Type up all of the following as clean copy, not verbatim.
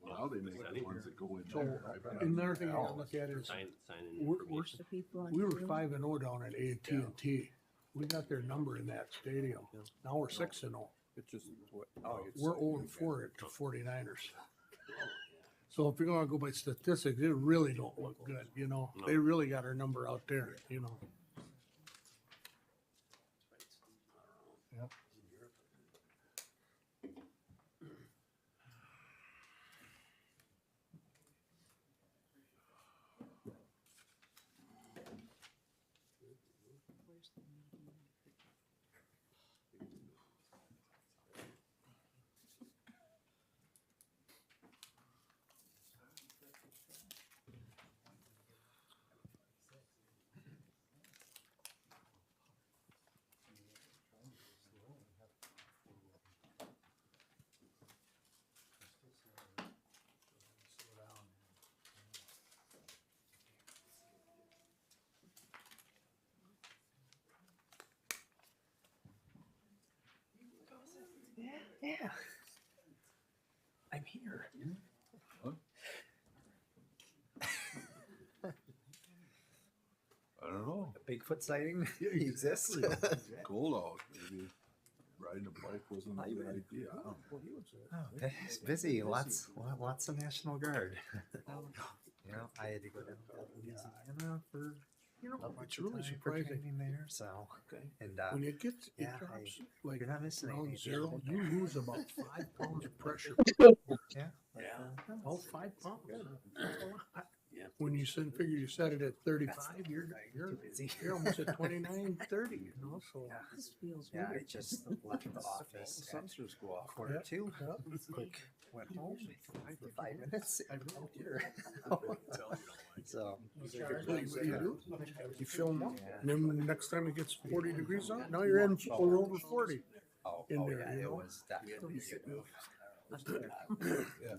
Now they make the ones that go in So, there. another thing I gotta look at is, we were 5-0 down at AT&T. We got their number in that stadium. Now we're 6-0. It's just what, We're 0-4 at 49ers. So if you're gonna go by statistics, they really don't look good, you know? They really got our number out there, you know? Yep. Yeah. I'm here. I don't know. Bigfoot sighting exists. Cold out. Maybe riding a bike wasn't a good idea. I don't know. Oh, it's busy. Lots of National Guard. You know, I had to go down to Louisiana for a bunch It's of really time for surprising. training there. So, Okay. and When it gets, it yeah, drops like you're not missing around anything. 0, you lose about 5 pounds of pressure. yeah, Oh, 5 pounds. That's a lot. When you figure you set it at 35, you're busy. you're almost at 29, 30, you know, so. This feels Yeah, weird. I just left the office. Sensors go off. Quarter Yep, two. yep. Quick, went home for 5 minutes. I'm out here. So, What do you do? You fill them up, Yeah. and then when the next time it gets 40 degrees out, now you're in, we're over 40. oh, In oh there, yeah, you it know? was definitely. Yeah.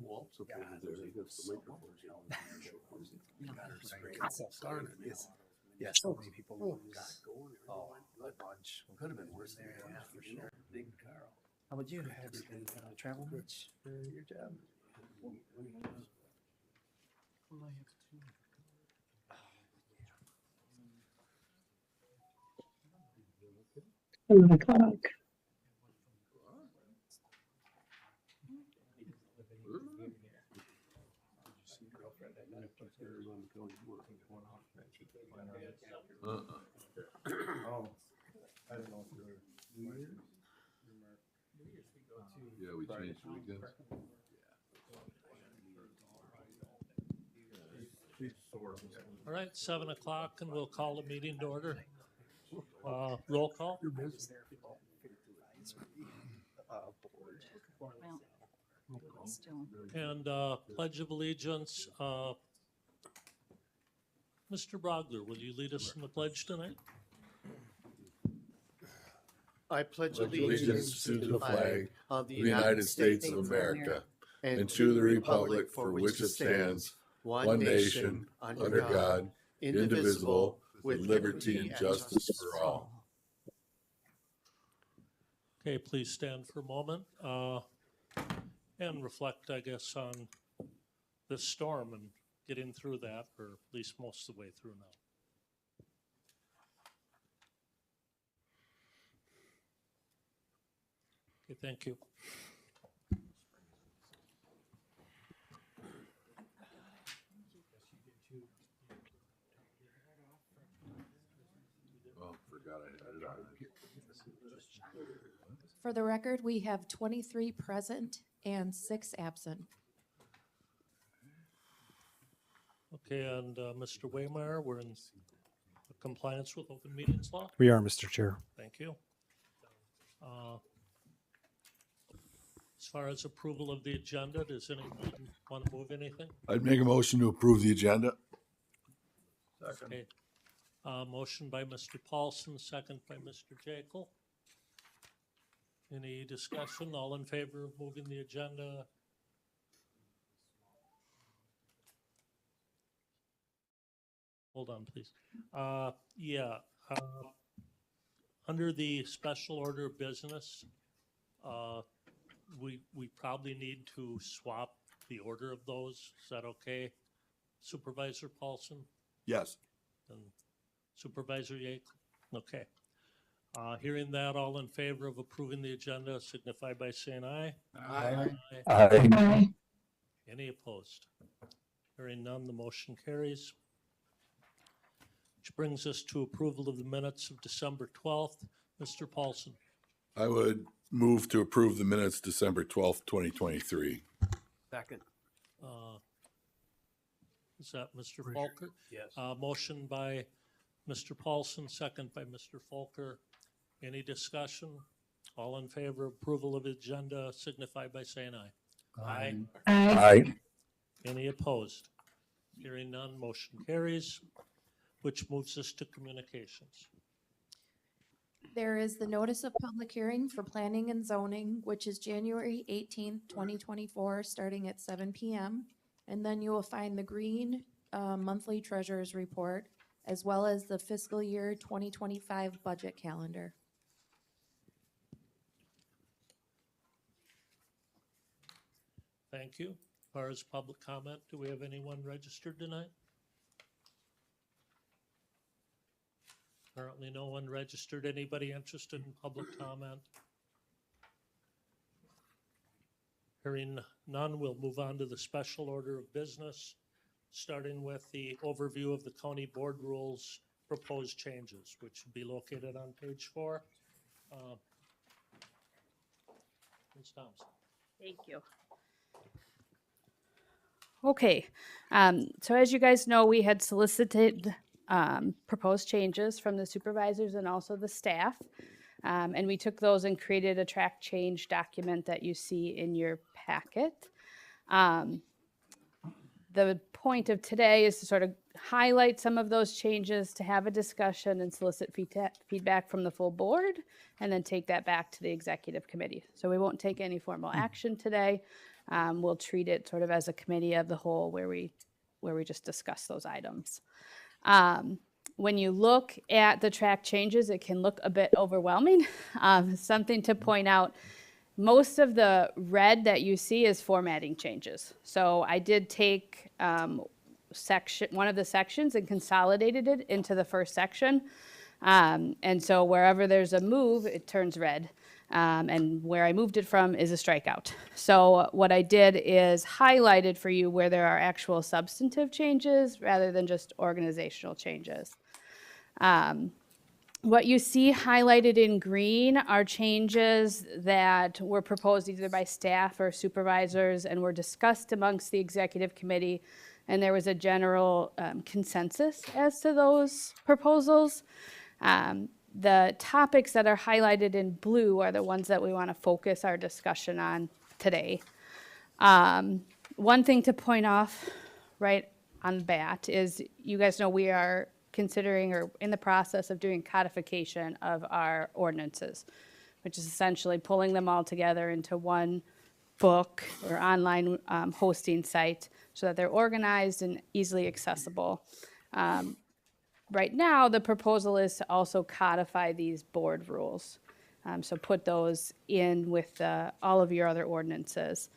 Waltz up over there. They got some microphones. Darn it. Yeah, so many people got oh, a bunch. Could have been worse there, Yeah, for sure. Big Carl. How about you? Have you been travel much for your job? Oh, I don't know if you're. Yeah, we changed the weekends. All right, 7 o'clock, and we'll call the meeting to order. Roll call. You're busy. Board. Well, still. And Pledge of Allegiance. Mr. Brogler, will you lead us in the pledge tonight? I pledge Allegiance to the flag of the of the United States of America and to the republic for which it stands, one nation, under God, indivisible, with liberty and justice for all. Okay, please stand for a moment and reflect, I guess, on this storm and getting through that, or at least most of the way through now. Okay, thank you. Oh, forgot I had it on. For the record, we have 23 present and 6 absent. Okay, and Mr. Waymire, we're in compliance with open meetings law? We are, Mr. Chair. Thank you. As far as approval of the agenda, does anyone want to move anything? I'd make a motion to approve the agenda. Okay. Motion by Mr. Paulson, second by Mr. Jekyll. Any discussion? All in favor of moving the agenda? Hold on, please. Under the special order of business, We probably need to swap the order of those. Is that okay? Supervisor Paulson Yes. and Supervisor Yake? Okay. Hearing that, all in favor of approving the agenda signify by saying aye. Aye. Aye. Any opposed? Hearing none, the motion carries. Which brings us to approval of the minutes of December 12th. Mr. Paulson, I would move to approve the minutes December 12th, 2023. Second. is that Mr. Folker? Yes. Motion by Mr. Paulson, second by Mr. Folker. Any discussion? All in favor of approval of agenda signify by saying aye. Aye. Aye. Any opposed? Hearing none, motion carries, which moves us to communications. There is the notice of public hearing for planning and zoning, which is January 18th, 2024, starting at 7 p.m. And then you will find the green monthly treasurer's report, as well as the fiscal year 2025 budget calendar. Thank you. As far as public comment, do we have anyone registered tonight? Currently, no one registered. Anybody interested in public comment? Hearing none, we'll move on to the special order of business, starting with the overview of the county board rules proposed changes, which would be located on page 4. Ms. Thompson. Thank you. Okay, so as you guys know, we had solicited proposed changes from the supervisors and also the staff. And we took those and created a track change document that you see in your packet. The point of today is to sort of highlight some of those changes, to have a discussion and solicit feedback from the full board, and then take that back to the executive committee. So we won't take any formal action today. We'll treat it sort of as a committee of the whole where we just discuss those items. When you look at the track changes, it can look a bit overwhelming. Something to point out, most of the red that you see is formatting changes. So I did take one of the sections and consolidated it into the first section. And so wherever there's a move, it turns red. And where I moved it from is a strikeout. So what I did is highlighted for you where there are actual substantive changes rather than just organizational changes. What you see highlighted in green are changes that were proposed either by staff or supervisors and were discussed amongst the executive committee, and there was a general consensus as to those proposals. The topics that are highlighted in blue are the ones that we want to focus our discussion on today. One thing to point off right on the bat is, you guys know we are considering or in the process of doing codification of our ordinances, which is essentially pulling them all together into one book or online hosting site so that they're organized and easily accessible. Right now, the proposal is to also codify these board rules. So put those in with all of your other ordinances.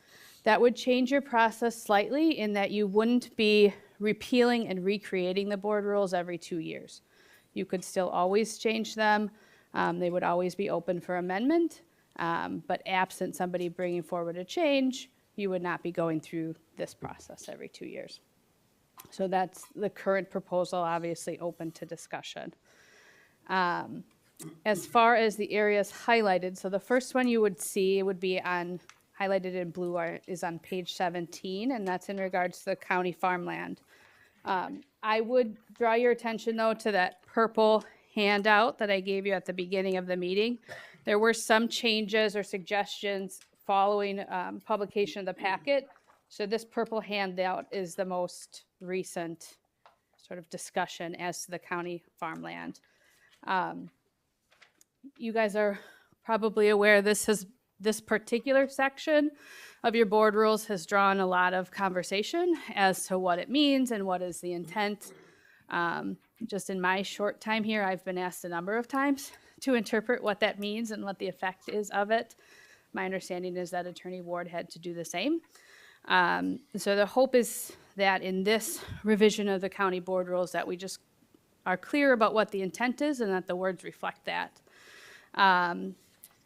That would change your process slightly in that you wouldn't be repealing and recreating the board rules every 2 years. You could still always change them. They would always be open for amendment. But absent somebody bringing forward a change, you would not be going through this process every 2 years. So that's the current proposal, obviously open to discussion. As far as the areas highlighted, so the first one you would see would be highlighted in blue is on page 17, and that's in regards to the county farmland. I would draw your attention, though, to that purple handout that I gave you at the beginning of the meeting. There were some changes or suggestions following publication of the packet. So this purple handout is the most recent sort of discussion as to the county farmland. You guys are probably aware this particular section of your board rules has drawn a lot of conversation as to what it means and what is the intent. Just in my short time here, I've been asked a number of times to interpret what that means and what the effect is of it. My understanding is that Attorney Ward had to do the same. So the hope is that in this revision of the county board rules that we just are clear about what the intent is and that the words reflect that.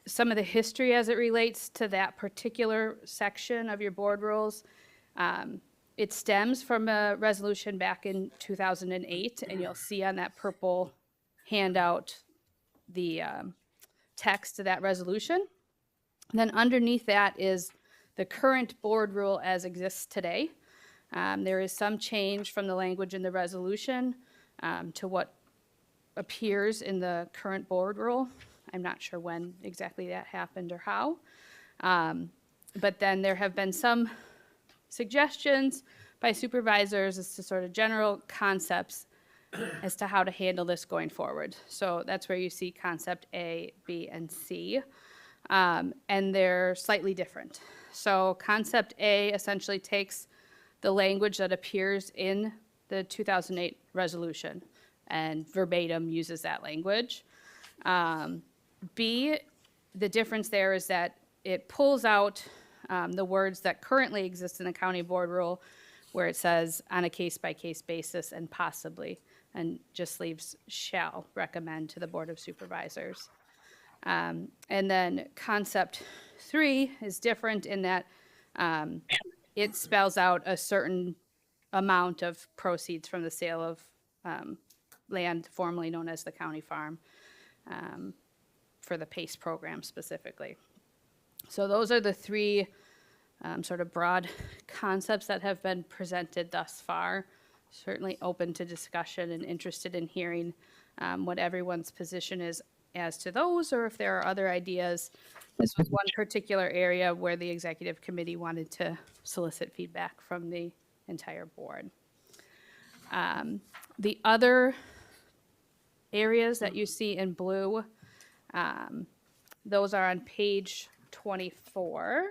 Some of the history as it relates to that particular section of your board rules, it stems from a resolution back in 2008, and you'll see on that purple handout the text of that resolution. And then underneath that is the current board rule as exists today. There is some change from the language in the resolution to what appears in the current board rule. I'm not sure when exactly that happened or how. But then there have been some suggestions by supervisors as to sort of general concepts as to how to handle this going forward. So that's where you see concept A, B, and C. And they're slightly different. So concept A essentially takes the language that appears in the 2008 resolution and verbatim uses that language. B, the difference there is that it pulls out the words that currently exist in the county board rule where it says on a case-by-case basis and possibly, and just leaves shall recommend to the Board of Supervisors. And then concept 3 is different in that it spells out a certain amount of proceeds from the sale of land formerly known as the county farm for the PACE program specifically. So those are the 3 sort of broad concepts that have been presented thus far. Certainly open to discussion and interested in hearing what everyone's position is as to those, or if there are other ideas. This was one particular area where the executive committee wanted to solicit feedback from the entire board. The other areas that you see in blue, those are on page 24.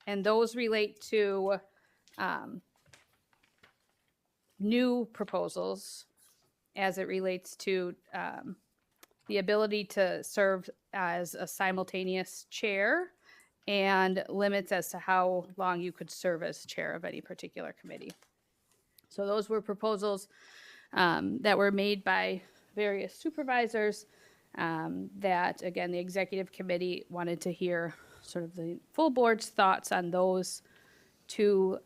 And those relate to new proposals as it relates to the ability to serve as a simultaneous chair and limits as to how long you could serve as chair of any particular committee. So those were proposals that were made by various supervisors that, again, the executive committee wanted to hear sort of the full board's thoughts on those 2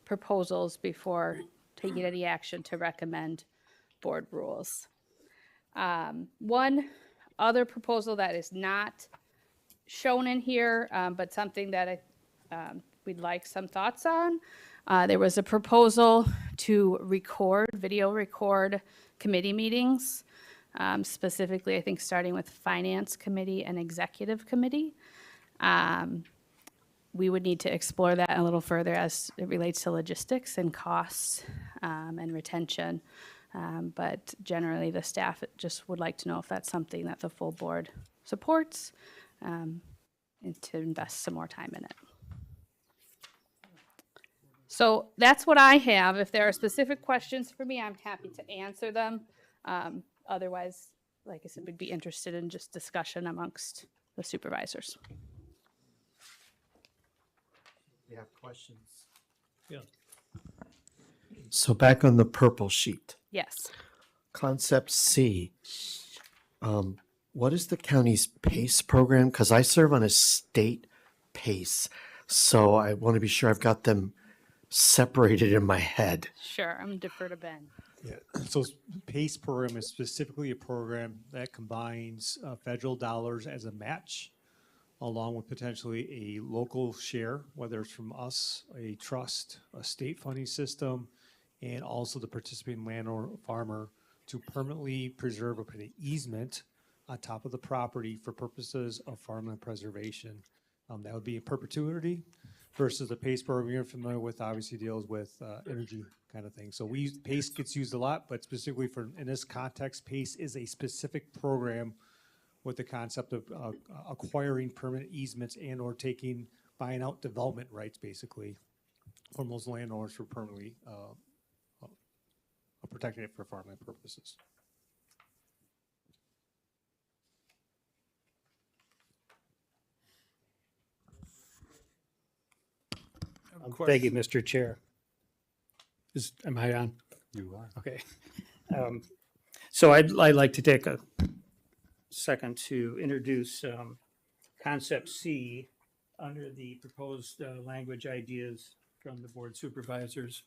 proposals before taking any action to recommend board rules. One other proposal that is not shown in here, but something that we'd like some thoughts on. There was a proposal to video record committee meetings, specifically, I think, starting with Finance Committee and Executive Committee. We would need to explore that a little further as it relates to logistics and costs and retention. But generally, the staff just would like to know if that's something that the full board supports and to invest some more time in it. So that's what I have. If there are specific questions for me, I'm happy to answer them. Otherwise, like I said, we'd be interested in just discussion amongst the supervisors. You have questions? Yeah. So back on the purple sheet, Yes. concept C. What is the county's PACE program? Because I serve on a state PACE, so I want to be sure I've got them separated in my head. Sure. I'm going to defer to Ben. Yeah, so PACE program is specifically a program that combines federal dollars as a match, along with potentially a local share, whether it's from us, a trust, a state funding system, and also the participating landowner farmer to permanently preserve an easement on top of the property for purposes of farmland preservation. That would be in perpetuity versus the PACE program you're familiar with obviously deals with energy kind of thing. So PACE gets used a lot, but specifically in this context, PACE is a specific program with the concept of acquiring permanent easements and or buying out development rights basically from those landowners for permanently protecting it for farmland purposes. Thank you, Mr. Chair. Am I on? You are. Okay. So I'd like to take a second to introduce concept C under the proposed language ideas from the board supervisors,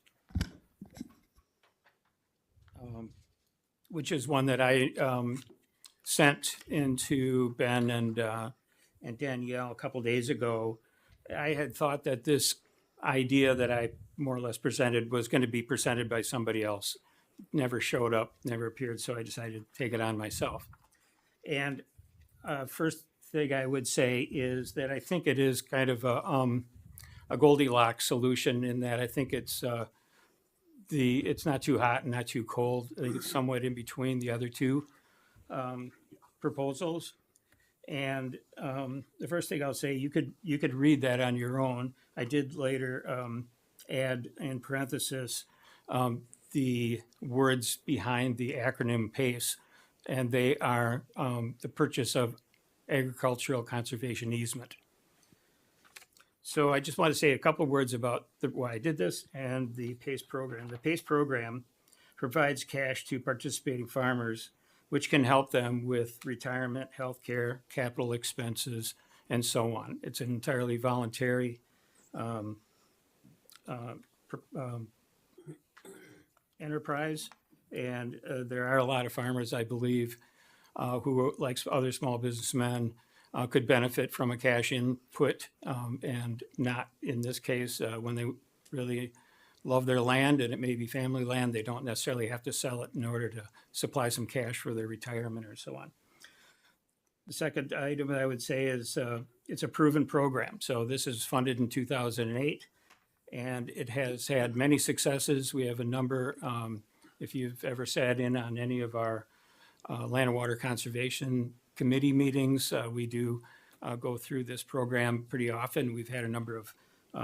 which is one that I sent into Ben and Danielle a couple days ago. I had thought that this idea that I more or less presented was going to be presented by somebody else. Never showed up, never appeared, so I decided to take it on myself. And first thing I would say is that I think it is kind of a Goldilocks solution in that I think it's not too hot and not too cold. I think it's somewhat in between the other two proposals. And the first thing I'll say, you could read that on your own. I did later add in parenthesis the words behind the acronym PACE, and they are the purchase of agricultural conservation easement. So I just want to say a couple of words about why I did this and the PACE program. The PACE program provides cash to participating farmers, which can help them with retirement, healthcare, capital expenses, and so on. It's an entirely voluntary enterprise, and there are a lot of farmers, I believe, who, like other small businessmen, could benefit from a cash input, and not in this case when they really love their land and it may be family land, they don't necessarily have to sell it in order to supply some cash for their retirement or so on. The second item I would say is it's a proven program. So this is funded in 2008 and it has had many successes. We have a number, if you've ever sat in on any of our Land and Water Conservation Committee meetings, we do go through this program pretty often. We've had a number of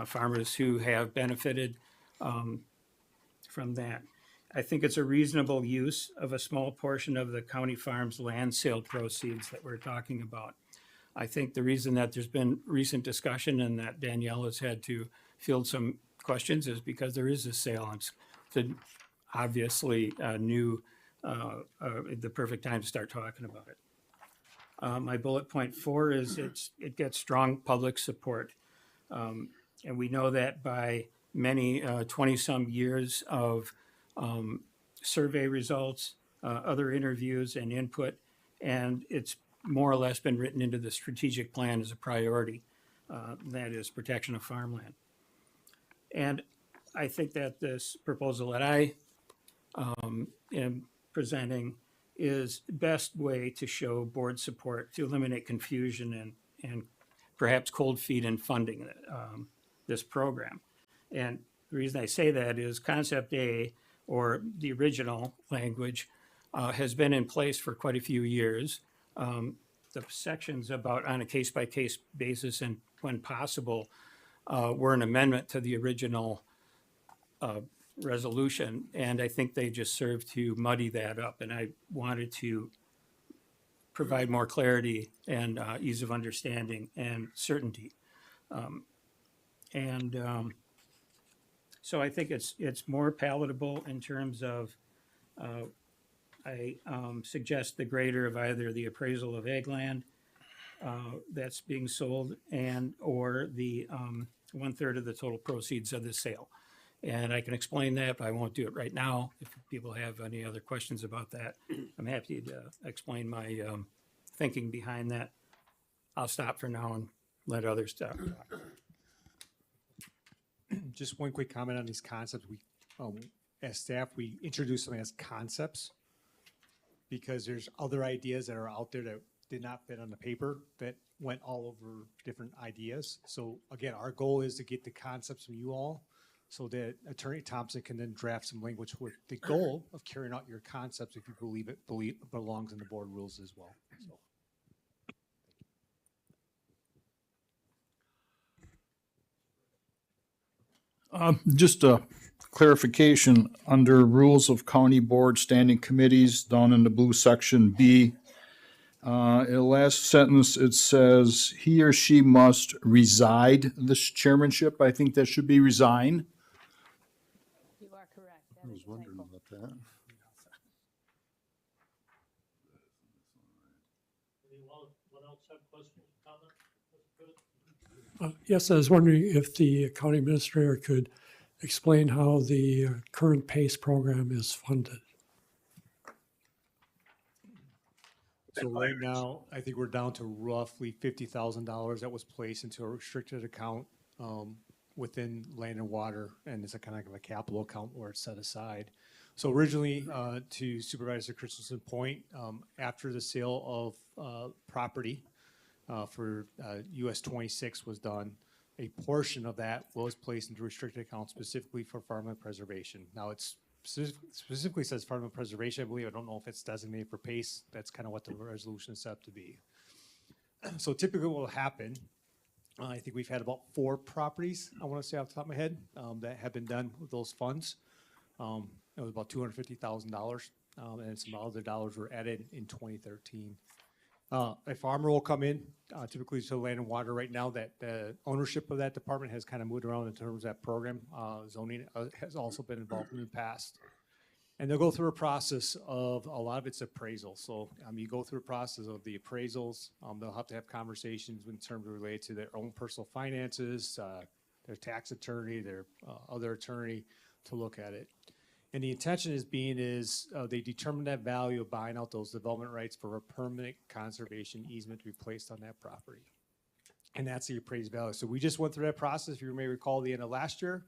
farmers who have benefited from that. I think it's a reasonable use of a small portion of the county farm's land sale proceeds that we're talking about. I think the reason that there's been recent discussion and that Danielle has had to field some questions is because there is a sale. And it's obviously the perfect time to start talking about it. My bullet point 4 is it gets strong public support. And we know that by many 20-some years of survey results, other interviews and input, and it's more or less been written into the strategic plan as a priority, that is protection of farmland. And I think that this proposal that I am presenting is the best way to show board support to eliminate confusion and perhaps cold feet in funding this program. And the reason I say that is concept A, or the original language, has been in place for quite a few years. The sections about on a case-by-case basis and when possible were an amendment to the original resolution, and I think they just serve to muddy that up. And I wanted to provide more clarity and ease of understanding and certainty. So I think it's more palatable in terms of I suggest the greater of either the appraisal of ag land that's being sold and or the 1/3 of the total proceeds of the sale. And I can explain that, but I won't do it right now. If people have any other questions about that, I'm happy to explain my thinking behind that. I'll stop for now and let others talk. Just one quick comment on these concepts. We, as staff, we introduce them as concepts because there's other ideas that are out there that did not fit on the paper that went all over different ideas. So again, our goal is to get the concepts from you all so that Attorney Thompson can then draft some language with the goal of carrying out your concepts if you believe it belongs in the board rules as well. So. Just a clarification, under rules of county board standing committees, down in the blue section B, In the last sentence, it says he or she must reside this chairmanship. I think that should be resign. You are correct. I was wondering about that. Anyone else have questions, comments? Yes, I was wondering if the county administrator could explain how the current PACE program is funded. So right now, I think we're down to roughly $50,000 that was placed into a restricted account within Land and Water, and it's a kind of a capital account where it's set aside. So originally, to Supervisor Christensen's point, after the sale of property for US 26 was done, a portion of that was placed into restricted accounts specifically for farmland preservation. Now it's specifically says farmland preservation, I believe. I don't know if it's designated for PACE. That's kind of what the resolution is set up to be. So typically what will happen, I think we've had about 4 properties, I want to say off the top of my head, that have been done with those funds. It was about $250,000, and some other dollars were added in 2013. A farmer will come in, typically to Land and Water right now, that the ownership of that department has kind of moved around in terms of that program. Zoning has also been involved in the past. And they'll go through a process of, a lot of it's appraisal. So you go through a process of the appraisals. They'll have to have conversations in terms of related to their own personal finances, their tax attorney, their other attorney to look at it. And the intention is they determine that value of buying out those development rights for a permanent conservation easement to be placed on that property. And that's the appraised value. So we just went through that process. If you may recall, the end of last year,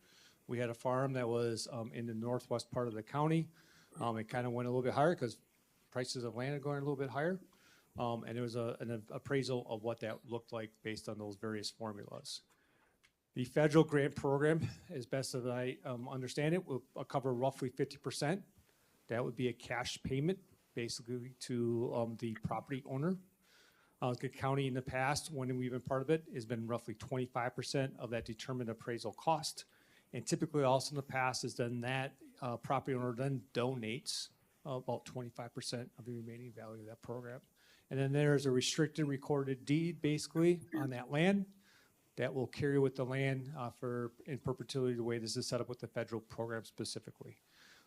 we had a farm that was in the northwest part of the county. It kind of went a little bit higher because prices of land are going a little bit higher. And there was an appraisal of what that looked like based on those various formulas. The federal grant program, as best as I understand it, will cover roughly 50%. That would be a cash payment, basically, to the property owner. The county in the past, when we've been part of it, has been roughly 25% of that determined appraisal cost. And typically also in the past is then that property owner then donates about 25% of the remaining value of that program. And then there's a restricted recorded deed, basically, on that land that will carry with the land in perpetuity, the way this is set up with the federal program specifically.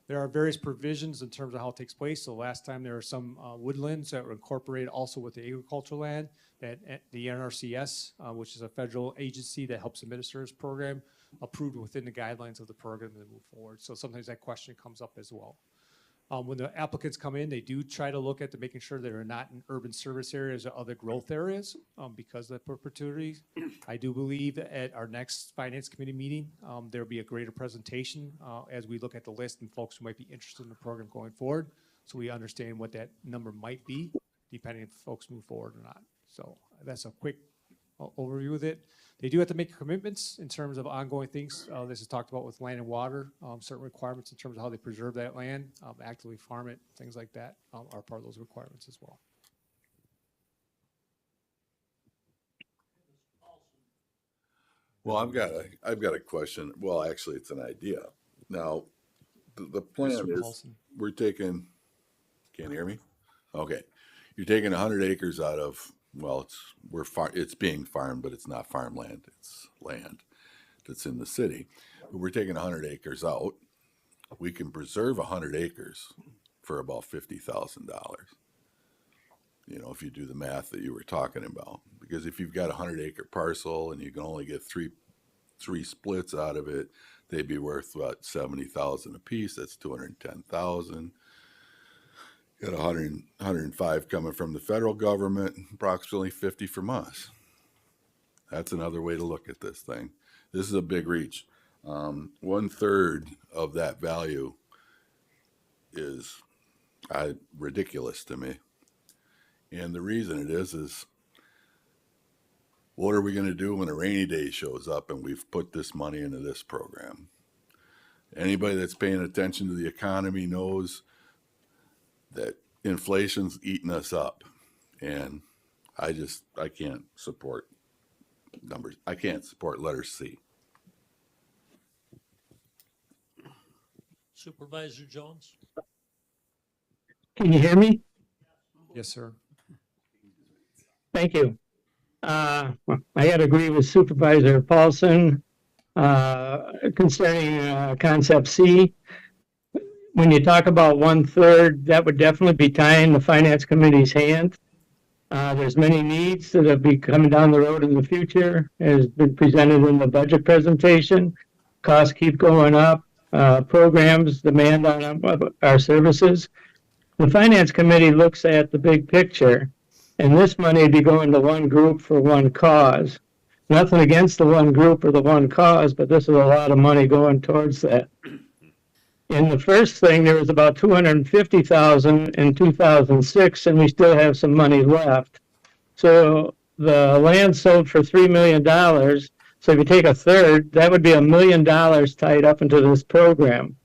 There are various provisions in terms of how it takes place. So last time there were some woodlands that were incorporated also with the agricultural land that the NRCS, which is a federal agency that helps administer this program, approved within the guidelines of the program and move forward. So sometimes that question comes up as well. When the applicants come in, they do try to look at making sure they're not in urban service areas or other growth areas because of the perpetuity. I do believe that at our next finance committee meeting, there'll be a greater presentation as we look at the list and folks who might be interested in the program going forward. So we understand what that number might be, depending if folks move forward or not. So that's a quick overview of it. They do have to make commitments in terms of ongoing things. This is talked about with Land and Water, certain requirements in terms of how they preserve that land, actively farm it, things like that are part of those requirements as well. Well, I've got a question. Well, actually, it's an idea. Now, the plan Mr. is Paulson. we're taking. Can't hear me? Okay, you're taking 100 acres out of. Well, it's being farmed, but it's not farmland. It's land that's in the city. But we're taking 100 acres out. We can preserve 100 acres for about $50,000. You know, if you do the math that you were talking about, because if you've got a 100-acre parcel and you can only get three splits out of it, they'd be worth about $70,000 a piece. That's $210,000. Got 105 coming from the federal government, approximately 50 from us. That's another way to look at this thing. This is a big reach. 1/3 of that value is ridiculous to me. And the reason it is what are we going to do when a rainy day shows up and we've put this money into this program? Anybody that's paying attention to the economy knows that inflation's eating us up. And I can't support numbers. I can't support letter C. Supervisor Jones? Can you hear me? Yes, sir. Thank you. I gotta agree with Supervisor Paulson, concerning, concept C. When you talk about 1/3, that would definitely be tying the finance committee's hand. There's many needs that will be coming down the road in the future, as been presented in the budget presentation. Costs keep going up, programs demand on our services. The finance committee looks at the big picture, and this money would be going to one group for one cause. Nothing against the one group or the one cause, but this is a lot of money going towards that. In the first thing, there was about 250,000 in 2006, and we still have some money left. So the land sold for $3 million. So if you take 1/3, that would be $1 million tied up into this program.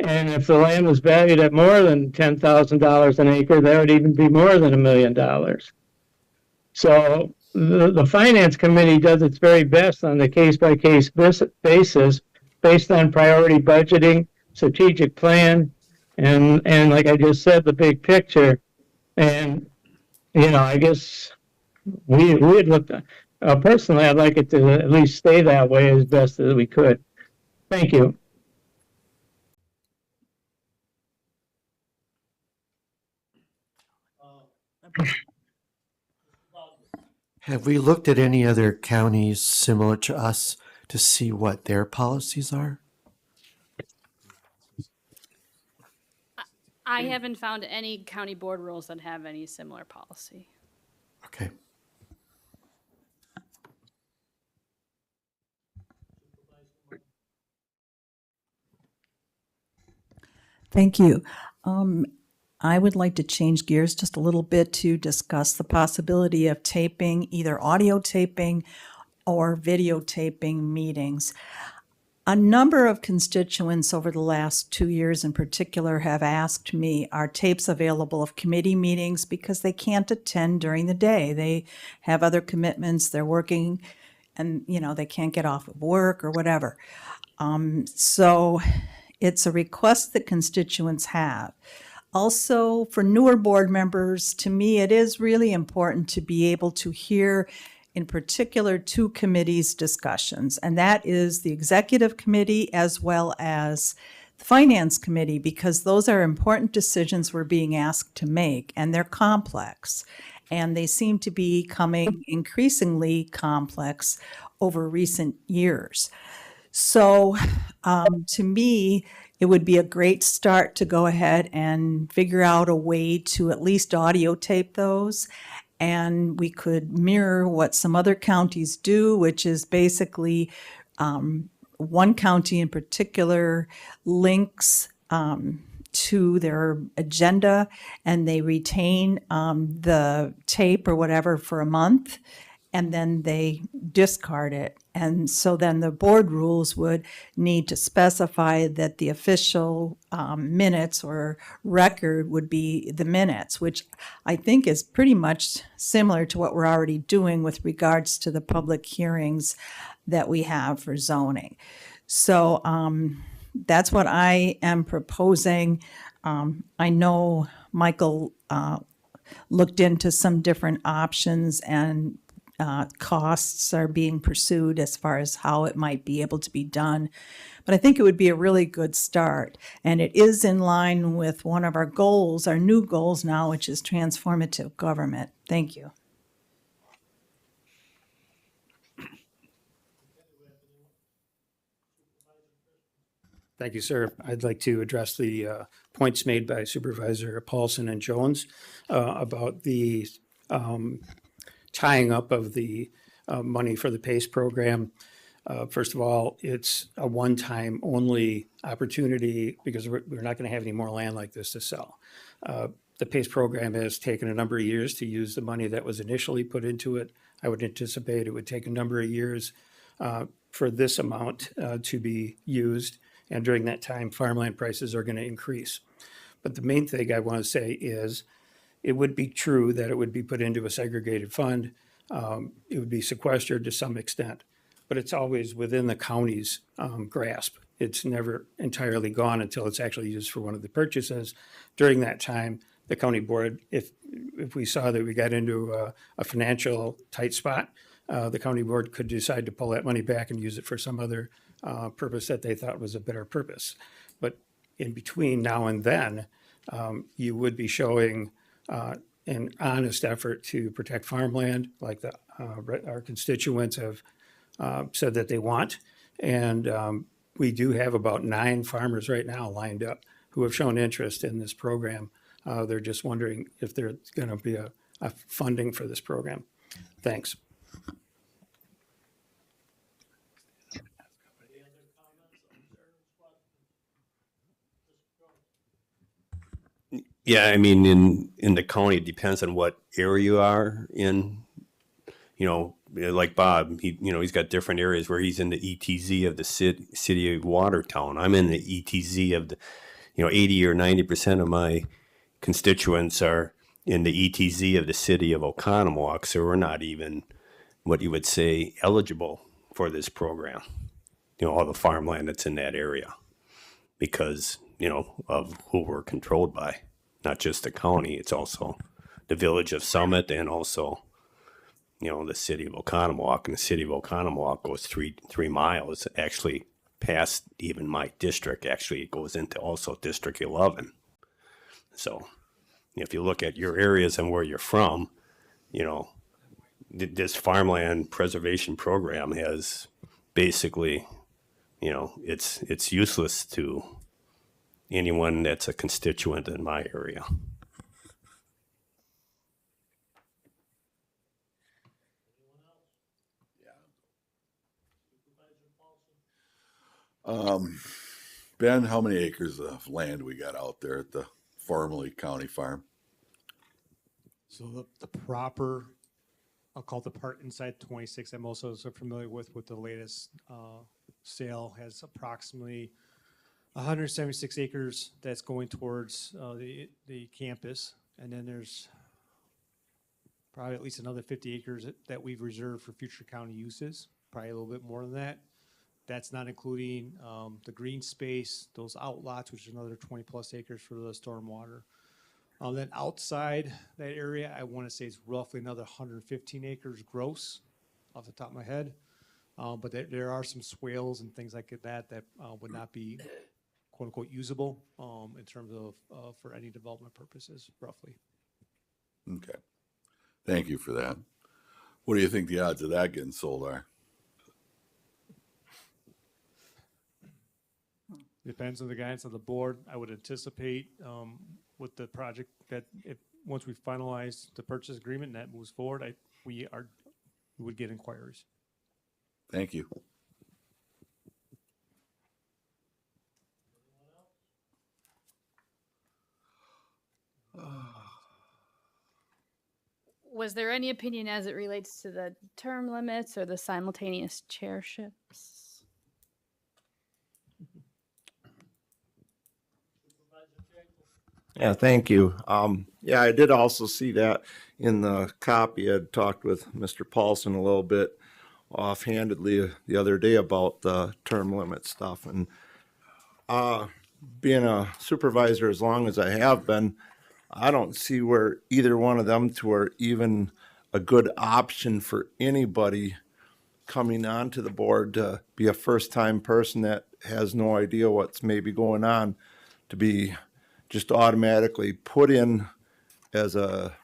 And if the land was valued at more than $10,000 an acre, that would even be more than $1 million. So the finance committee does its very best on the case-by-case basis, based on priority budgeting, strategic plan, and like I just said, the big picture. And, you know, I guess we had looked, personally, I'd like it to at least stay that way as best as we could. Thank you. Have we looked at any other counties similar to us to see what their policies are? I haven't found any county board rules that have any similar policy. Okay. Thank you. I would like to change gears just a little bit to discuss the possibility of taping, either audio taping or videotaping meetings. A number of constituents over the last 2 years in particular have asked me, are tapes available of committee meetings, because they can't attend during the day. They have other commitments, they're working, and they can't get off of work or whatever. So it's a request that constituents have. Also, for newer board members, to me, it is really important to be able to hear, in particular, two committees' discussions, and that is the executive committee as well as the finance committee, because those are important decisions we're being asked to make, and they're complex, and they seem to be becoming increasingly complex over recent years. So, to me, it would be a great start to go ahead and figure out a way to at least audio tape those. And we could mirror what some other counties do, which is basically one county in particular links to their agenda, and they retain the tape or whatever for a month, and then they discard it. And so then the board rules would need to specify that the official minutes or record would be the minutes, which I think is pretty much similar to what we're already doing with regards to the public hearings that we have for zoning. So that's what I am proposing. I know Michael looked into some different options, and costs are being pursued as far as how it might be able to be done. But I think it would be a really good start. And it is in line with one of our goals, our new goals now, which is transformative government. Thank you. Thank you, sir. I'd like to address the points made by Supervisor Paulson and Jones about the tying up of the money for the PACE program. First of all, it's a one-time only opportunity, because we're not going to have any more land like this to sell. The PACE program has taken a number of years to use the money that was initially put into it. I would anticipate it would take a number of years for this amount to be used. And during that time, farmland prices are going to increase. But the main thing I want to say is, it would be true that it would be put into a segregated fund. It would be sequestered to some extent, but it's always within the county's grasp. It's never entirely gone until it's actually used for one of the purchases. During that time, the county board, if if we saw that we got into a financial tight spot, the county board could decide to pull that money back and use it for some other purpose that they thought was a better purpose. But in between now and then, you would be showing an honest effort to protect farmland, like our constituents have said that they want. And we do have about 9 farmers right now lined up who have shown interest in this program. They're just wondering if there's going to be a funding for this program. Thanks. Yeah, I mean, in the county, it depends on what area you are in. You know, like Bob, he's got different areas where he's in the ETZ of the city of Watertown. I'm in the ETZ of the, 80 or 90% of my constituents are in the ETZ of the city of Oconomowoc, so we're not even what you would say eligible for this program. All the farmland that's in that area because, of who we're controlled by. Not just the county, it's also the village of Summit and also, the city of Oconomowoc. And the city of Oconomowoc goes three miles, actually past even my district. Actually, it goes into also District 11. So if you look at your areas and where you're from, this farmland preservation program has basically, it's useless to anyone that's a constituent in my area. Ben, how many acres of land we got out there at the formerly county farm? So the proper, I'll call it the part inside 26 I'm also so familiar with the latest sale has approximately 176 acres that's going towards the campus. And then there's probably at least another 50 acres that we've reserved for future county uses, probably a little bit more than that. That's not including the green space, those outlots, which is another 20 plus acres for the stormwater. Then outside that area, I want to say it's roughly another 115 acres gross off the top of my head. But there are some swales and things like that would not be quote unquote usable in terms of for any development purposes, roughly. Okay. Thank you for that. What do you think the odds of that getting sold are? Depends on the guidance of the board. I would anticipate with the project that once we finalize the purchase agreement and that moves forward, we would get inquiries. Thank you. Was there any opinion as it relates to the term limits or the simultaneous chairships? Yeah, thank you. Yeah, I did also see that in the copy. I talked with Mr. Paulson a little bit offhandedly the other day about the term limit stuff. And being a supervisor as long as I have been, I don't see where either one of them two are even a good option for anybody coming onto the board to be a first-time person that has no idea what's maybe going on, to be just automatically put in as a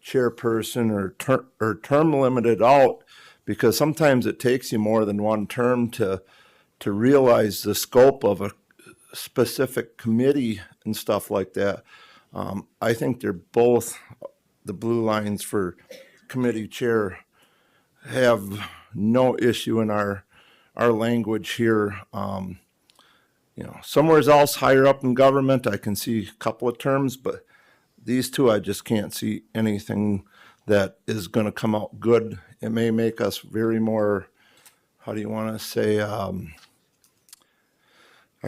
chairperson or term limited out, because sometimes it takes you more than one term to realize the scope of a specific committee and stuff like that. I think they're both, the blue lines for committee chair have no issue in our language here. Somewhere else higher up in government, I can see a couple of terms, but these two, I just can't see anything that is going to come out good. It may make us very more, how do you want to say, I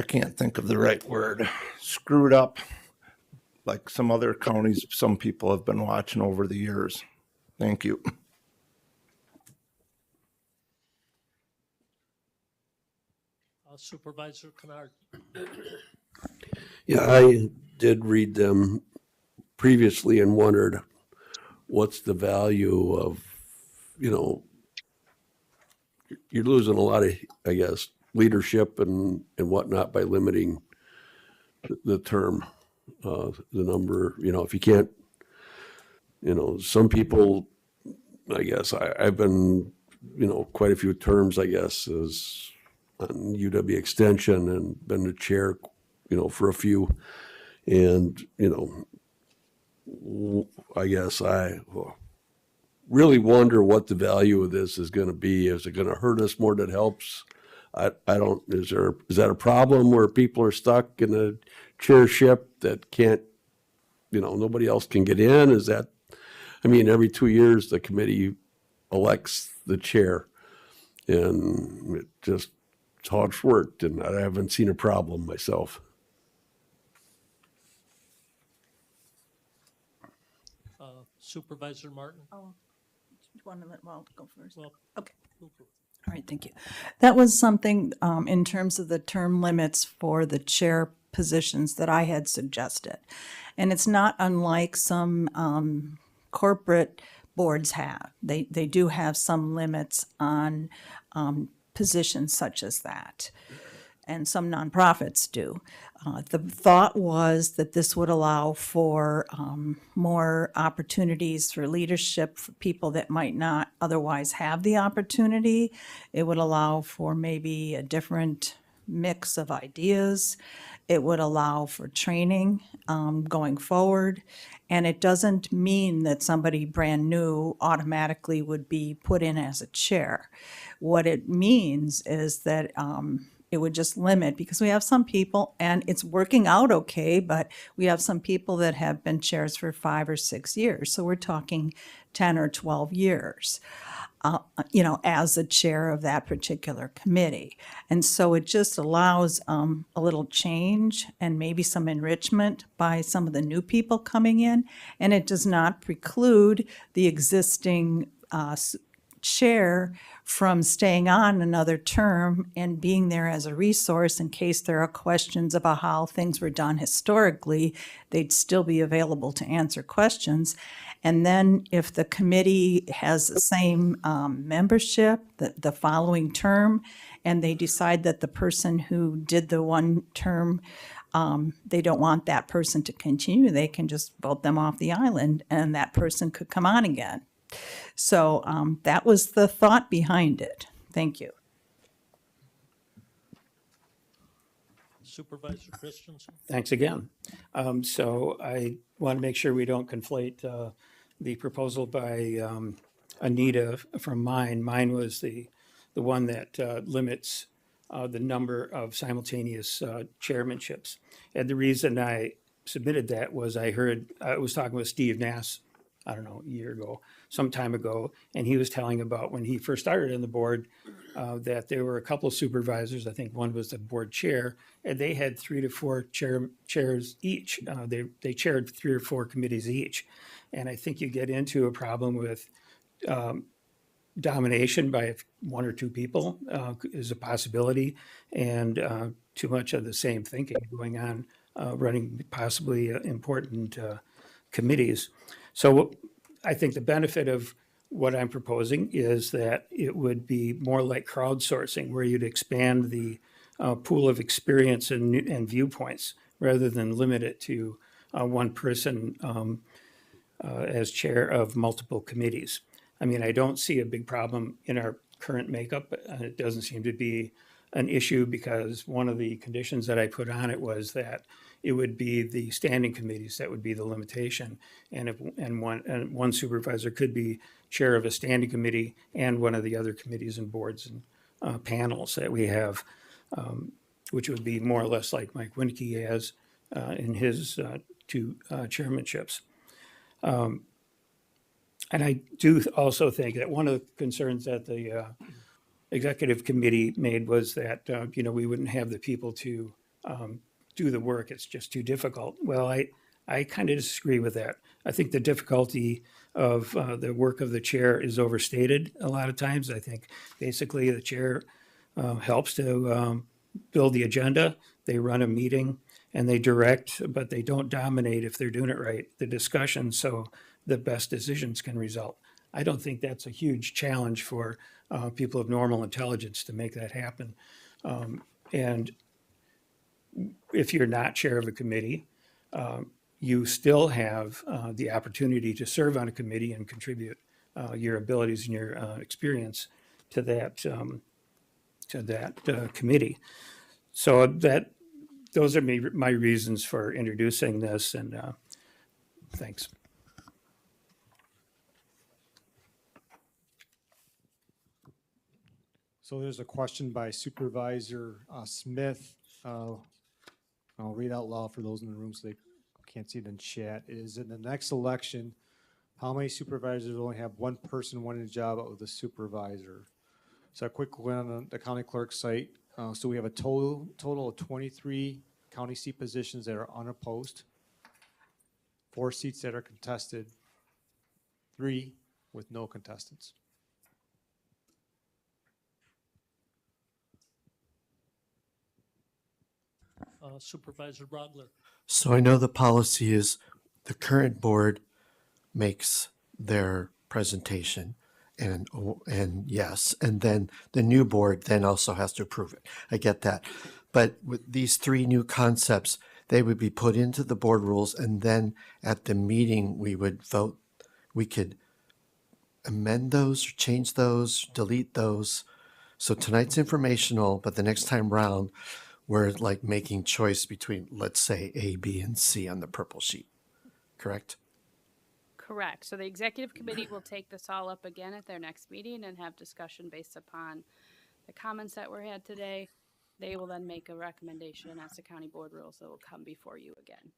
can't think of the right word, screwed up, like some other counties some people have been watching over the years. Thank you. Supervisor Kennard. Yeah, I did read them previously and wondered what's the value of, you know, you're losing a lot of, I guess, leadership and whatnot by limiting the term, the number, you know, if you can't, you know, some people, I guess, I've been, you know, quite a few terms, I guess, as on UW Extension and been the chair, you know, for a few. And, you know, I guess I really wonder what the value of this is going to be. Is it going to hurt us more than it helps? I don't, is that a problem where people are stuck in a chairship that can't, you know, nobody else can get in? Is that, I mean, every 2 years the committee elects the chair, and it's how it's worked, and I haven't seen a problem myself. Supervisor Martin? Oh, well, go first. Well, Okay. All right, thank you. That was something in terms of the term limits for the chair positions that I had suggested. And it's not unlike some corporate boards have. They do have some limits on positions such as that. And some nonprofits do. The thought was that this would allow for more opportunities for leadership for people that might not otherwise have the opportunity. It would allow for maybe a different mix of ideas. It would allow for training going forward. And it doesn't mean that somebody brand new automatically would be put in as a chair. What it means is that it would just limit, because we have some people, and it's working out okay, but we have some people that have been chairs for 5 or 6 years. So we're talking 10 or 12 years, you know, as a chair of that particular committee. And so it just allows a little change and maybe some enrichment by some of the new people coming in. And it does not preclude the existing chair from staying on another term and being there as a resource in case there are questions about how things were done historically. They'd still be available to answer questions. And then if the committee has the same membership the following term, and they decide that the person who did the one term, they don't want that person to continue, they can just vote them off the island and that person could come on again. So that was the thought behind it. Thank you. Supervisor Christensen? Thanks again. So I want to make sure we don't conflate the proposal by Anita from mine. Mine was the one that limits the number of simultaneous chairmanships. And the reason I submitted that was I was talking with Steve Nass, I don't know, a year ago, some time ago, and he was telling about when he first started on the board that there were a couple of supervisors. I think one was the board chair, and they had 3 to 4 chairs each. They chaired 3 or 4 committees each, and I think you get into a problem with domination by 1 or 2 people is a possibility, and too much of the same thinking going on, running possibly important committees. So I think the benefit of what I'm proposing is that it would be more like crowdsourcing, where you'd expand the pool of experience and viewpoints rather than limit it to one person as chair of multiple committees. I mean, I don't see a big problem in our current makeup. It doesn't seem to be an issue because one of the conditions that I put on it was that it would be the standing committees that would be the limitation. And one supervisor could be chair of a standing committee and one of the other committees and boards and panels that we have, which would be more or less like Mike Winke has in his 2 chairmanships. And I do also think that one of the concerns that the executive committee made was that, we wouldn't have the people to do the work. It's just too difficult. Well, I kind of disagree with that. I think the difficulty of the work of the chair is overstated a lot of times. I think basically the chair helps to build the agenda. They run a meeting and they direct, but they don't dominate if they're doing it right, the discussion. So the best decisions can result. I don't think that's a huge challenge for people of normal intelligence to make that happen. And if you're not chair of a committee, you still have the opportunity to serve on a committee and contribute your abilities and your experience to that committee. So those are my reasons for introducing this, and thanks. So there's a question by Supervisor Smith. I'll read out loud for those in the room so they can't see it in chat. It is in the next election, how many supervisors only have one person wanting a job with a supervisor? So a quick one on the county clerk site. So we have a total of 23 county seat positions that are unopposed, 4 seats that are contested, 3 with no contestants. Supervisor Brogler. So I know the policy is the current board makes their presentation and yes, and then the new board then also has to approve it. I get that. But with these 3 new concepts, they would be put into the board rules, and then at the meeting we would vote. We could amend those, change those, delete those. So tonight's informational, but the next time round, we're like making choice between, let's say, A, B, and C on the purple sheet. Correct? Correct. So the executive committee will take this all up again at their next meeting and have discussion based upon the comments that were had today. They will then make a recommendation as the county board rules that will come before you again.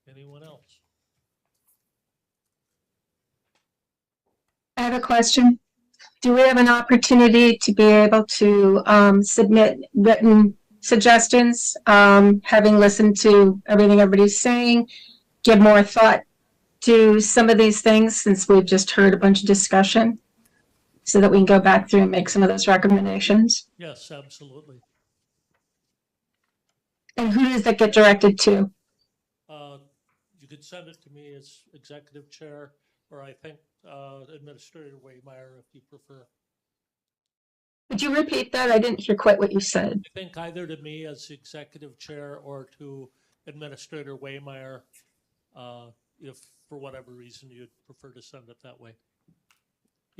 Anyone else? I have a question. Do we have an opportunity to be able to submit written suggestions, having listened to everything everybody's saying, give more thought to some of these things since we've just heard a bunch of discussion so that we can go back through and make some of those recommendations? Yes, absolutely. And who does that get directed to? You could send it to me as executive chair, or I think Administrator Waymeyer, if you prefer. Would you repeat that? I didn't hear quite what you said. I think either to me as executive chair or to Administrator Waymeyer, if for whatever reason you'd prefer to send it that way.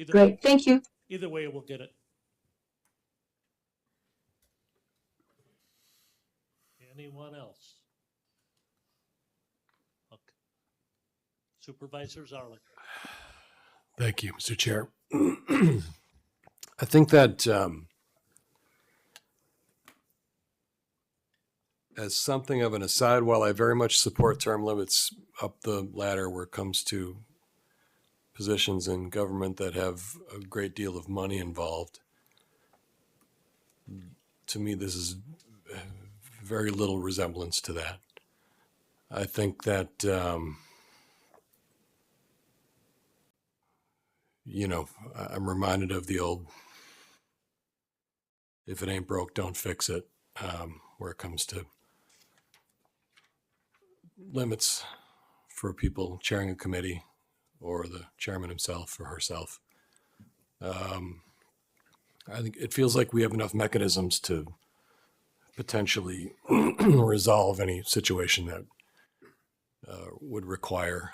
Great, thank you. Either way, we'll get it. Anyone else? Okay. Supervisor Zarlik. Thank you, Mr. Chair. I think that as something of an aside, while I very much support term limits up the ladder where it comes to positions in government that have a great deal of money involved, to me, this is very little resemblance to that. I think that, I'm reminded of the old, if it ain't broke, don't fix it, where it comes to limits for people chairing a committee or the chairman himself or herself. I think it feels like we have enough mechanisms to potentially resolve any situation that would require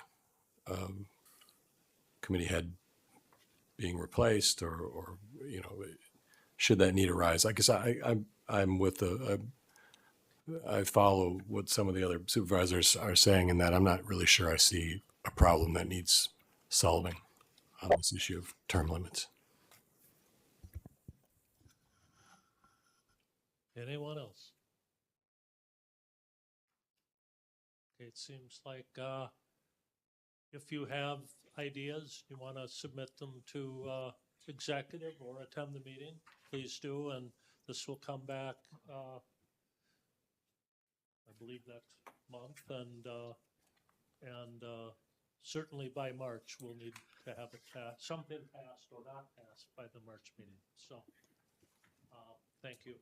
committee head being replaced or should that need arise. I guess I'm with I follow what some of the other supervisors are saying in that I'm not really sure I see a problem that needs solving on this issue of term limits. Anyone else? Okay, it seems like if you have ideas, you want to submit them to executive or attend the meeting, please do, and this will come back, I believe next month, and certainly by March, we'll need to have it something passed or not passed by the March meeting. So, thank you.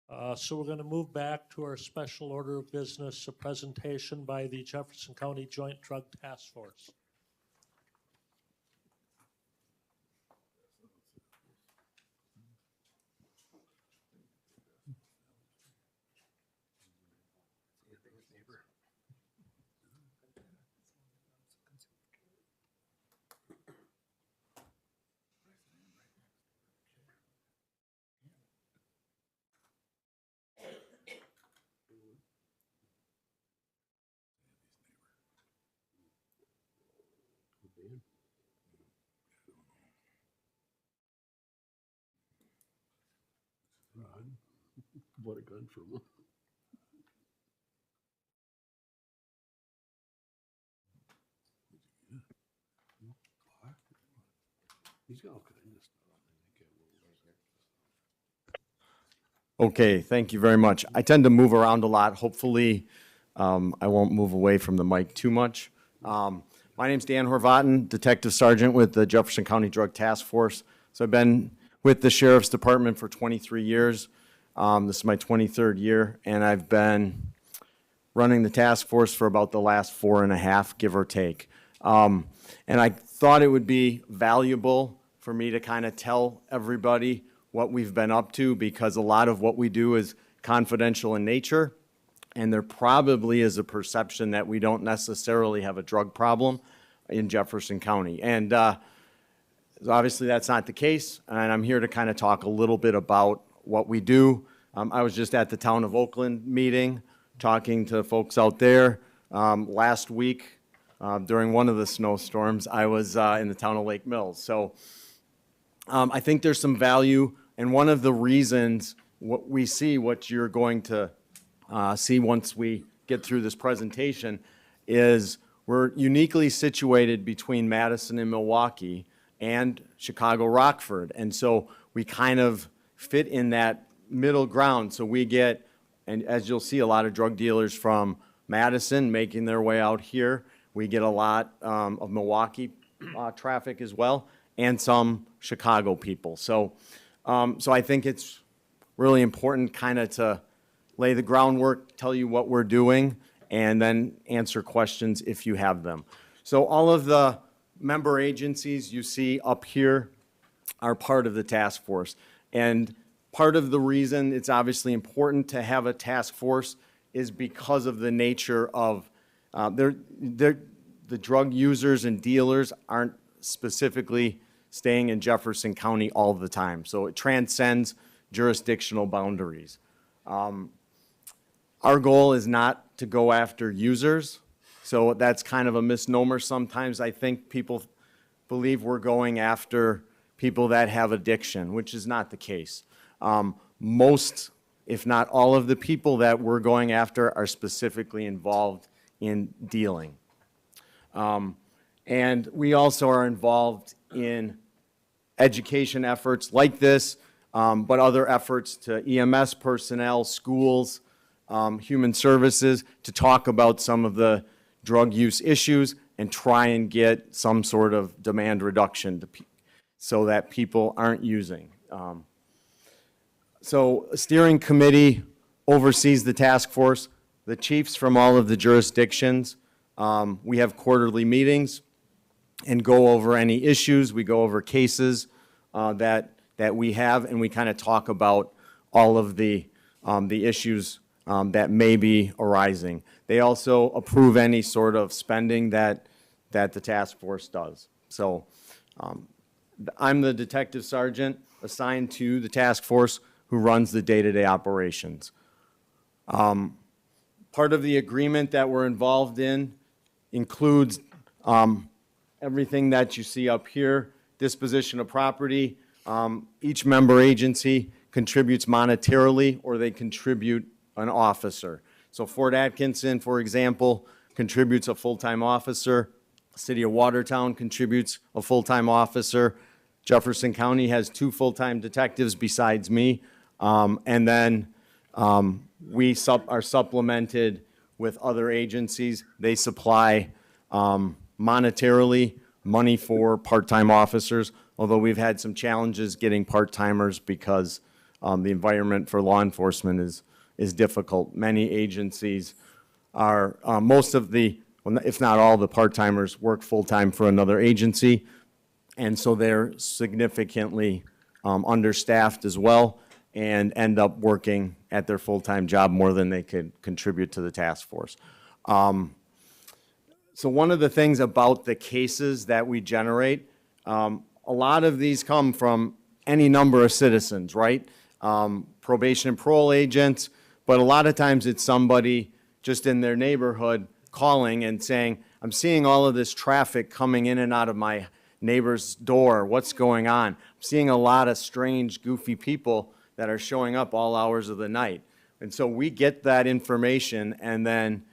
So we're going to move back to our special order of business, a presentation by the Jefferson County Joint Drug Task Force. What a gun for him. He's got all kinds of stuff. Okay, thank you very much. I tend to move around a lot. Hopefully, I won't move away from the mic too much. My name's Dan Horvaten, Detective Sergeant with the Jefferson County Drug Task Force. So I've been with the Sheriff's Department for 23 years. This is my 23rd year, and I've been running the task force for about the last 4.5, give or take. And I thought it would be valuable for me to kind of tell everybody what we've been up to, because a lot of what we do is confidential in nature, and there probably is a perception that we don't necessarily have a drug problem in Jefferson County. And obviously that's not the case, and I'm here to kind of talk a little bit about what we do. I was just at the Town of Oakland meeting, talking to folks out there. Last week, during one of the snowstorms, I was in the town of Lake Mills. So I think there's some value, and one of the reasons what we see, what you're going to see once we get through this presentation, is we're uniquely situated between Madison and Milwaukee and Chicago Rockford. And so we kind of fit in that middle ground. So we get, and as you'll see, a lot of drug dealers from Madison making their way out here. We get a lot of Milwaukee traffic as well, and some Chicago people. So I think it's really important kind of to lay the groundwork, tell you what we're doing, and then answer questions if you have them. So all of the member agencies you see up here are part of the task force. And part of the reason it's obviously important to have a task force is because of the nature of the drug users and dealers aren't specifically staying in Jefferson County all the time. So it transcends jurisdictional boundaries. Our goal is not to go after users, so that's kind of a misnomer. Sometimes I think people believe we're going after people that have addiction, which is not the case. Most, if not all of the people that we're going after are specifically involved in dealing. And we also are involved in education efforts like this, but other efforts to EMS personnel, schools, human services, to talk about some of the drug use issues and try and get some sort of demand reduction so that people aren't using. So a steering committee oversees the task force, the chiefs from all of the jurisdictions. We have quarterly meetings and go over any issues. We go over cases that we have, and we kind of talk about all of the issues that may be arising. They also approve any sort of spending that the task force does. So I'm the detective sergeant assigned to the task force who runs the day-to-day operations. Part of the agreement that we're involved in includes everything that you see up here, disposition of property. Each member agency contributes monetarily, or they contribute an officer. So Fort Atkinson, for example, contributes a full-time officer. City of Watertown contributes a full-time officer. Jefferson County has 2 full-time detectives besides me. And then we are supplemented with other agencies. They supply monetarily money for part-time officers, although we've had some challenges getting part-timers because the environment for law enforcement is difficult. Many agencies are, most of the, well, if not all the part-timers work full-time for another agency, and so they're significantly understaffed as well and end up working at their full-time job more than they could contribute to the task force. So one of the things about the cases that we generate, a lot of these come from any number of citizens, right? Probation and parole agents, but a lot of times it's somebody just in their neighborhood calling and saying, I'm seeing all of this traffic coming in and out of my neighbor's door. What's going on? I'm seeing a lot of strange, goofy people that are showing up all hours of the night. And so we get that information, and then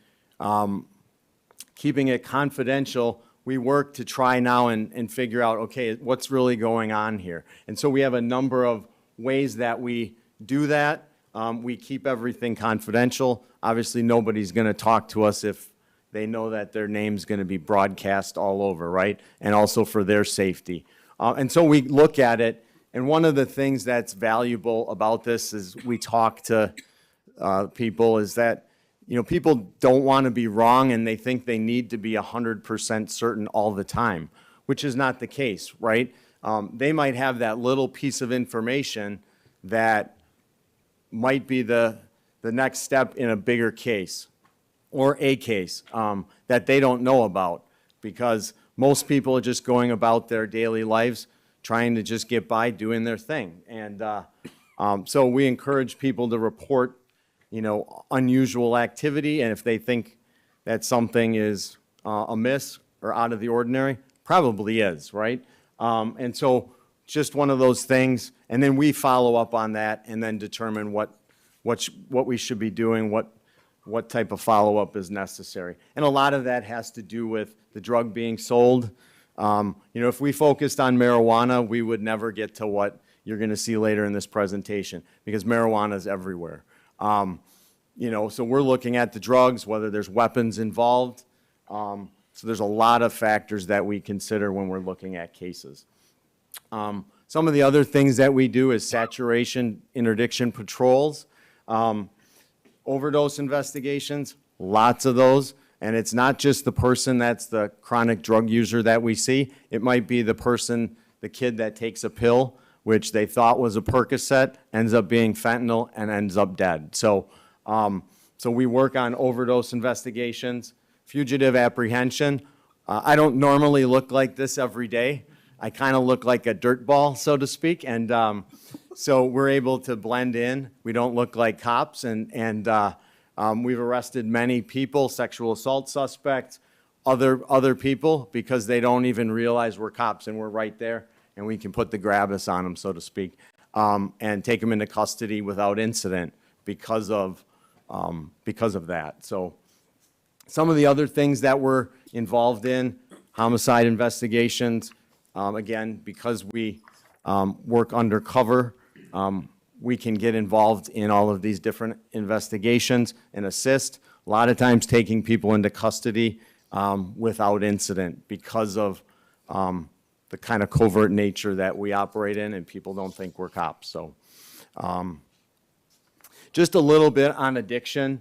keeping it confidential, we work to try now and figure out, okay, what's really going on here? And so we have a number of ways that we do that. We keep everything confidential. Obviously, nobody's going to talk to us if they know that their name's going to be broadcast all over, right? And also for their safety. And so we look at it, and one of the things that's valuable about this is we talk to people is that, you know, people don't want to be wrong, and they think they need to be 100% certain all the time, which is not the case, right? They might have that little piece of information that might be the next step in a bigger case or a case that they don't know about, because most people are just going about their daily lives trying to just get by doing their thing. And so we encourage people to report, you know, unusual activity, and if they think that something is amiss or out of the ordinary, probably is, right? And so just one of those things, and then we follow up on that and then determine what we should be doing, what type of follow-up is necessary. And a lot of that has to do with the drug being sold. You know, if we focused on marijuana, we would never get to what you're going to see later in this presentation, because marijuana is everywhere. You know, so we're looking at the drugs, whether there's weapons involved. So there's a lot of factors that we consider when we're looking at cases. Some of the other things that we do is saturation interdiction patrols, overdose investigations, lots of those. And it's not just the person that's the chronic drug user that we see. It might be the person, the kid that takes a pill, which they thought was a Percocet, ends up being fentanyl and ends up dead. So we work on overdose investigations, fugitive apprehension. I don't normally look like this every day. I kind of look like a dirt ball, so to speak, and so we're able to blend in. We don't look like cops, and we've arrested many people, sexual assault suspects, other people, because they don't even realize we're cops, and we're right there, and we can put the grab-us on them, so to speak, and take them into custody without incident because of that. So some of the other things that we're involved in, homicide investigations, again, because we work undercover, we can get involved in all of these different investigations and assist, a lot of times taking people into custody without incident because of the kind of covert nature that we operate in, and people don't think we're cops. So just a little bit on addiction,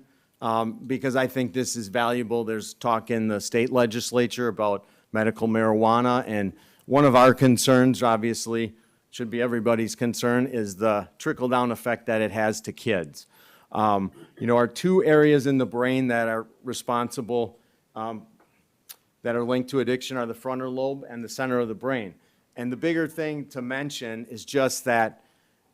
because I think this is valuable. There's talk in the state legislature about medical marijuana, and one of our concerns, obviously, should be everybody's concern, is the trickle-down effect that it has to kids. You know, our two areas in the brain that are responsible, that are linked to addiction, are the frontal lobe and the center of the brain. And the bigger thing to mention is just that,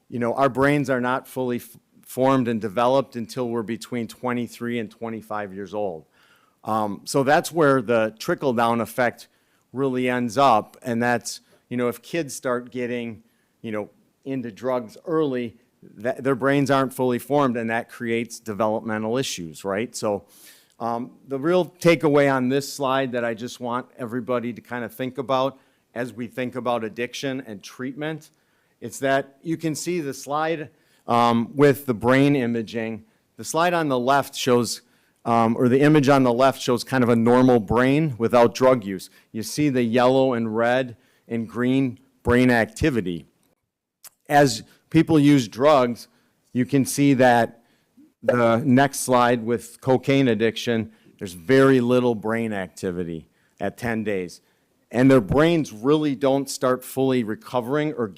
you know, our brains are not fully formed and developed until we're between 23 and 25 years old. So that's where the trickle-down effect really ends up, and that's, you know, if kids start getting, you know, into drugs early, their brains aren't fully formed, and that creates developmental issues, right? So the real takeaway on this slide that I just want everybody to kind of think about as we think about addiction and treatment, it's that you can see the slide with the brain imaging. The slide on the left shows, or the image on the left shows kind of a normal brain without drug use. You see the yellow and red and green brain activity. as people use drugs, you can see that the next slide with cocaine addiction, there's very little brain activity at 10 days. And their brains really don't start fully recovering or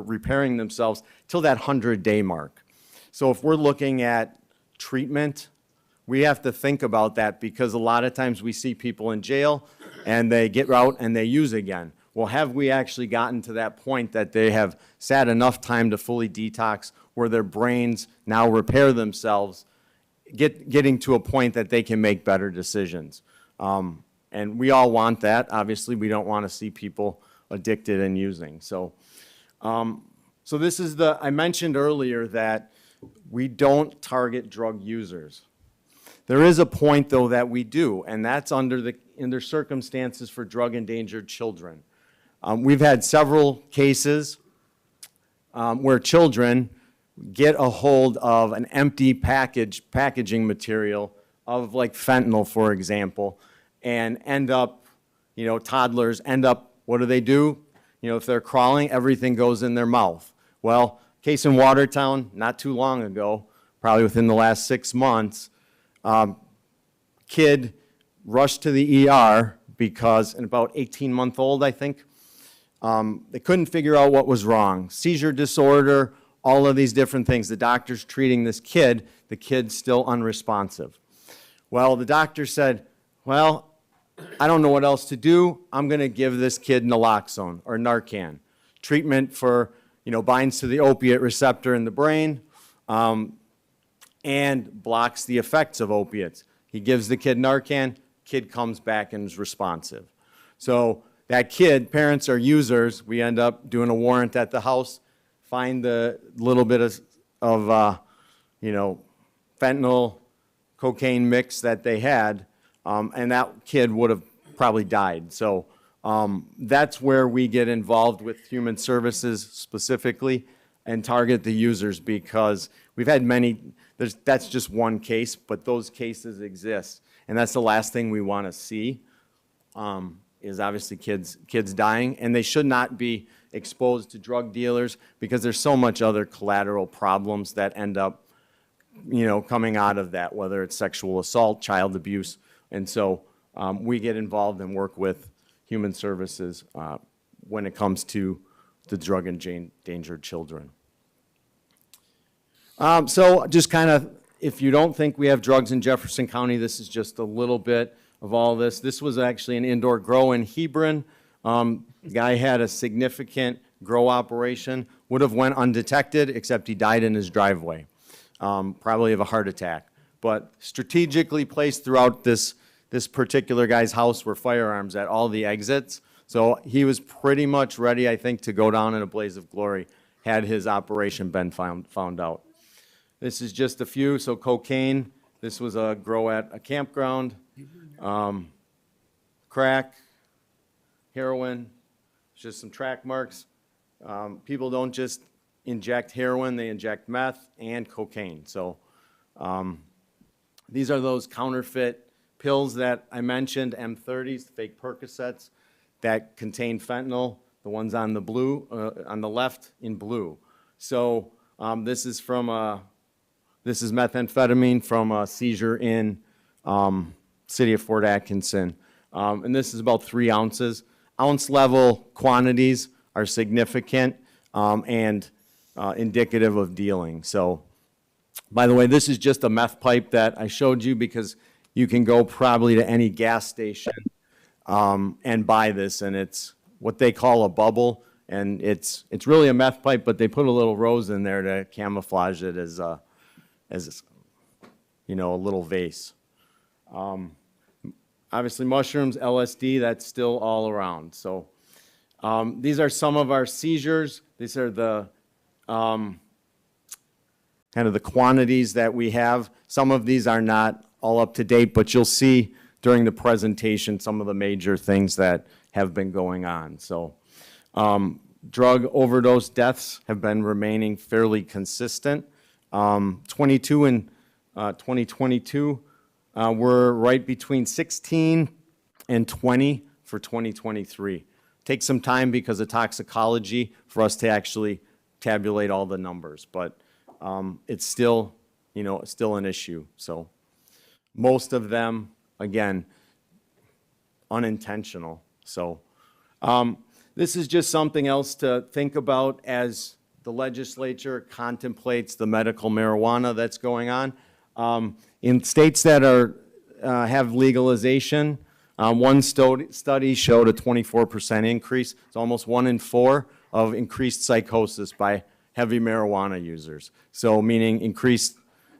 repairing themselves till that 100-day mark. So if we're looking at treatment, we have to think about that, because a lot of times we see people in jail and they get out and they use again. Well, have we actually gotten to that point that they have sat enough time to fully detox where their brains now repair themselves, getting to a point that they can make better decisions? And we all want that. Obviously, we don't want to see people addicted and using. So this is I mentioned earlier that we don't target drug users. There is a point, though, that we do, and that's under circumstances for drug-endangered children. We've had several cases where children get a hold of an empty packaging material of, like, fentanyl, for example, and end up, toddlers end up, what do? If they're crawling, everything goes in their mouth. Well, case in Watertown, not too long ago, probably within the last 6 months, kid rushed to the ER because, and about 18-month-old, I think, they couldn't figure out what was wrong. Seizure disorder, all of these different things. The doctor's treating this kid, the kid's still unresponsive. Well, the doctor said, well, I don't know what else to do. I'm going to give this kid naloxone or Narcan. Treatment for, binds to the opiate receptor in the brain and blocks the effects of opiates. He gives the kid Narcan, kid comes back and is responsive. So that kid, parents are users. We end up doing a warrant at the house, find the little bit of fentanyl, cocaine mix that they had, and that kid would have probably died. So that's where we get involved with human services specifically and target the users, because we've had many, that's just one case, but those cases exist. And that's the last thing we want to see, is obviously kids dying, and they should not be exposed to drug dealers, because there's so much other collateral problems that end up, coming out of that, whether it's sexual assault, child abuse. And so we get involved and work with human services when it comes to the drug-endangered children. So just kind of, if you don't think we have drugs in Jefferson County, this is just a little bit of all this. This was actually an indoor grow in Hebron. The guy had a significant grow operation, would have went undetected, except he died in his driveway, probably of a heart attack. But strategically placed throughout this particular guy's house were firearms at all the exits. So he was pretty much ready, I think, to go down in a blaze of glory had his operation been found out. This is just a few. So cocaine, this was a grow at a campground. Crack, heroin, just some track marks. People don't just inject heroin, they inject meth and cocaine. So these are those counterfeit pills that I mentioned, M30s, fake Percocets, that contain fentanyl, the ones on the blue, on the left in blue. So this is methamphetamine from a seizure in city of Fort Atkinson. And this is about 3 ounces. Ounce level quantities are significant and indicative of dealing. So, by the way, this is just a meth pipe that I showed you, because you can go probably to any gas station and buy this, and it's what they call a bubble, and it's really a meth pipe, but they put a little rose in there to camouflage it as a little vase. Obviously, mushrooms, LSD, that's still all around. So these are some of our seizures. These are the kind of the quantities that we have. Some of these are not all up to date, but you'll see during the presentation some of the major things that have been going on. So drug overdose deaths have been remaining fairly consistent. 22 in 2022 were right between 16 and 20 for 2023. Takes some time because of toxicology for us to actually tabulate all the numbers, but it's still, it's still an issue. So most of them, again, unintentional. So this is just something else to think about as the legislature contemplates the medical marijuana that's going on. In states that have legalization, one study showed a 24% increase. It's almost 1 in 4 of increased psychosis by heavy marijuana users. So meaning increased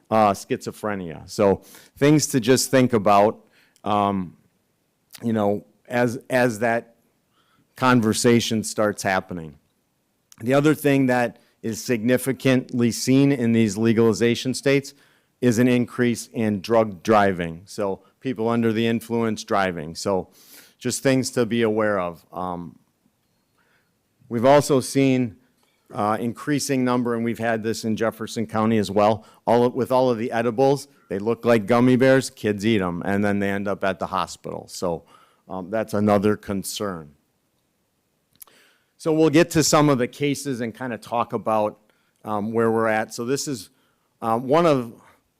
schizophrenia. So things to just think about, as that conversation starts happening. The other thing that is significantly seen in these legalization states is an increase in drug driving. So people under the influence driving. So just things to be aware of. We've also seen increasing number, and we've had this in Jefferson County as well, with all of the edibles. They look like gummy bears, kids eat them, and then they end up at the hospital. So that's another concern. So we'll get to some of the cases and kind of talk about where we're at. So this is one of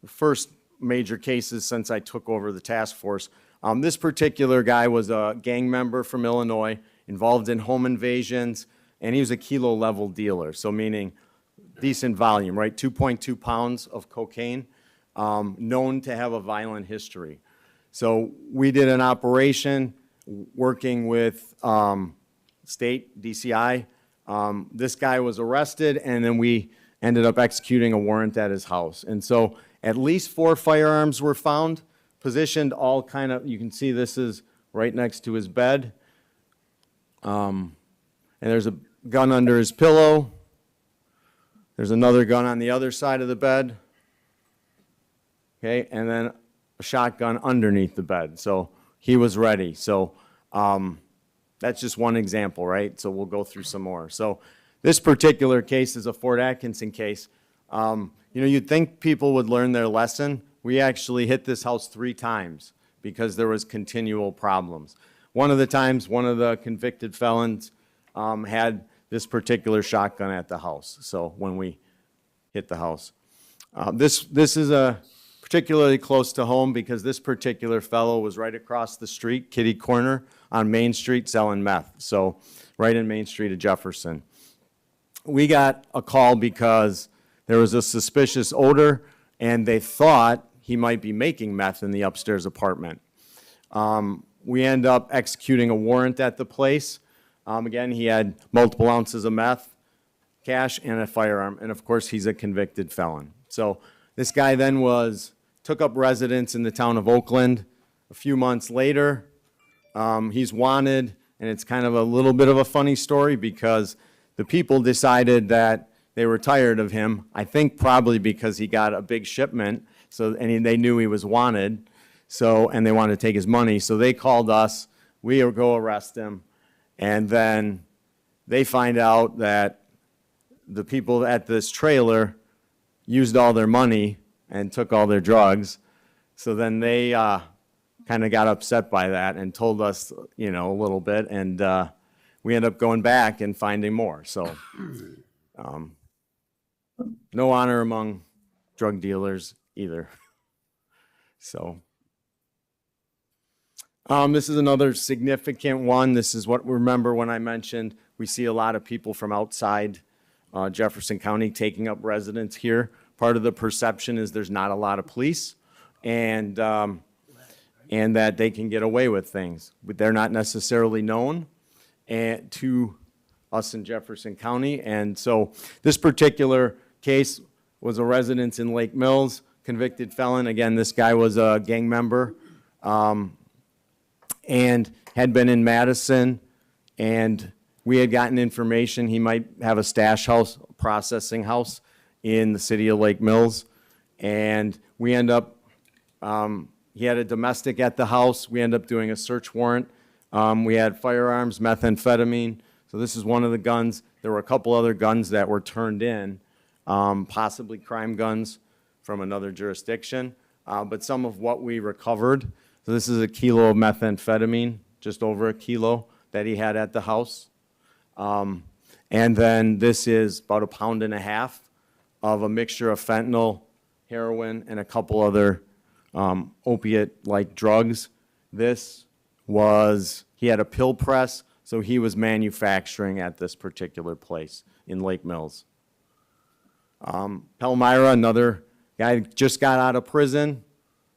the first major cases since I took over the task force. This particular guy was a gang member from Illinois, involved in home invasions, and he was a kilo level dealer, so meaning decent volume, right? 2.2 pounds of cocaine, known to have a violent history. So we did an operation working with state DCI. This guy was arrested, and then we ended up executing a warrant at his house. And so at least 4 firearms were found, positioned all kind of, you can see this is right next to his bed. And there's a gun under his pillow. There's another gun on the other side of the bed. Okay, and then a shotgun underneath the bed. So he was ready. So that's just one example, right? So we'll go through some more. So this particular case is a Fort Atkinson case. You'd think people would learn their lesson. We actually hit this house 3 times because there was continual problems. One of the times, one of the convicted felons had this particular shotgun at the house. So when we hit the house, this is a particularly close to home because this particular fellow was right across the street, kitty corner on Main Street selling meth. So right in Main Street of Jefferson. We got a call because there was a suspicious odor and they thought he might be making meth in the upstairs apartment. We end up executing a warrant at the place. Again, he had multiple ounces of meth, cash, and a firearm. And of course, he's a convicted felon. So this guy then took up residence in the town of Oakland. A few months later, he's wanted, and it's kind of a little bit of a funny story because the people decided that they were tired of him. I think probably because he got a big shipment, and they knew he was wanted, and they wanted to take his money. So they called us. We go arrest him. And then they find out that the people at this trailer used all their money and took all their drugs. So then they kind of got upset by that and told us, a little bit. And we end up going back and finding more. So no honor among drug dealers either. So this is another significant one. This is what, remember when I mentioned we see a lot of people from outside Jefferson County taking up residence here. Part of the perception is there's not a lot of police and that they can get away with things. But they're not necessarily known to us in Jefferson County. And so this particular case was a residence in Lake Mills, convicted felon. Again, this guy was a gang member. And had been in Madison, and we had gotten information he might have a stash house, processing house in the city of Lake Mills. And we end up, he had a domestic at the house. We end up doing a search warrant. We had firearms, methamphetamine. So this is one of the guns. There were a couple other guns that were turned in, possibly crime guns from another jurisdiction. But some of what we recovered, so this is a kilo of methamphetamine, just over a kilo that he had at the house. And And then this is about 1.5 pounds of a mixture of fentanyl, heroin, and a couple other opiate-like drugs. He had a pill press, so he was manufacturing at this particular place in Lake Mills. Palmyra, another guy just got out of prison.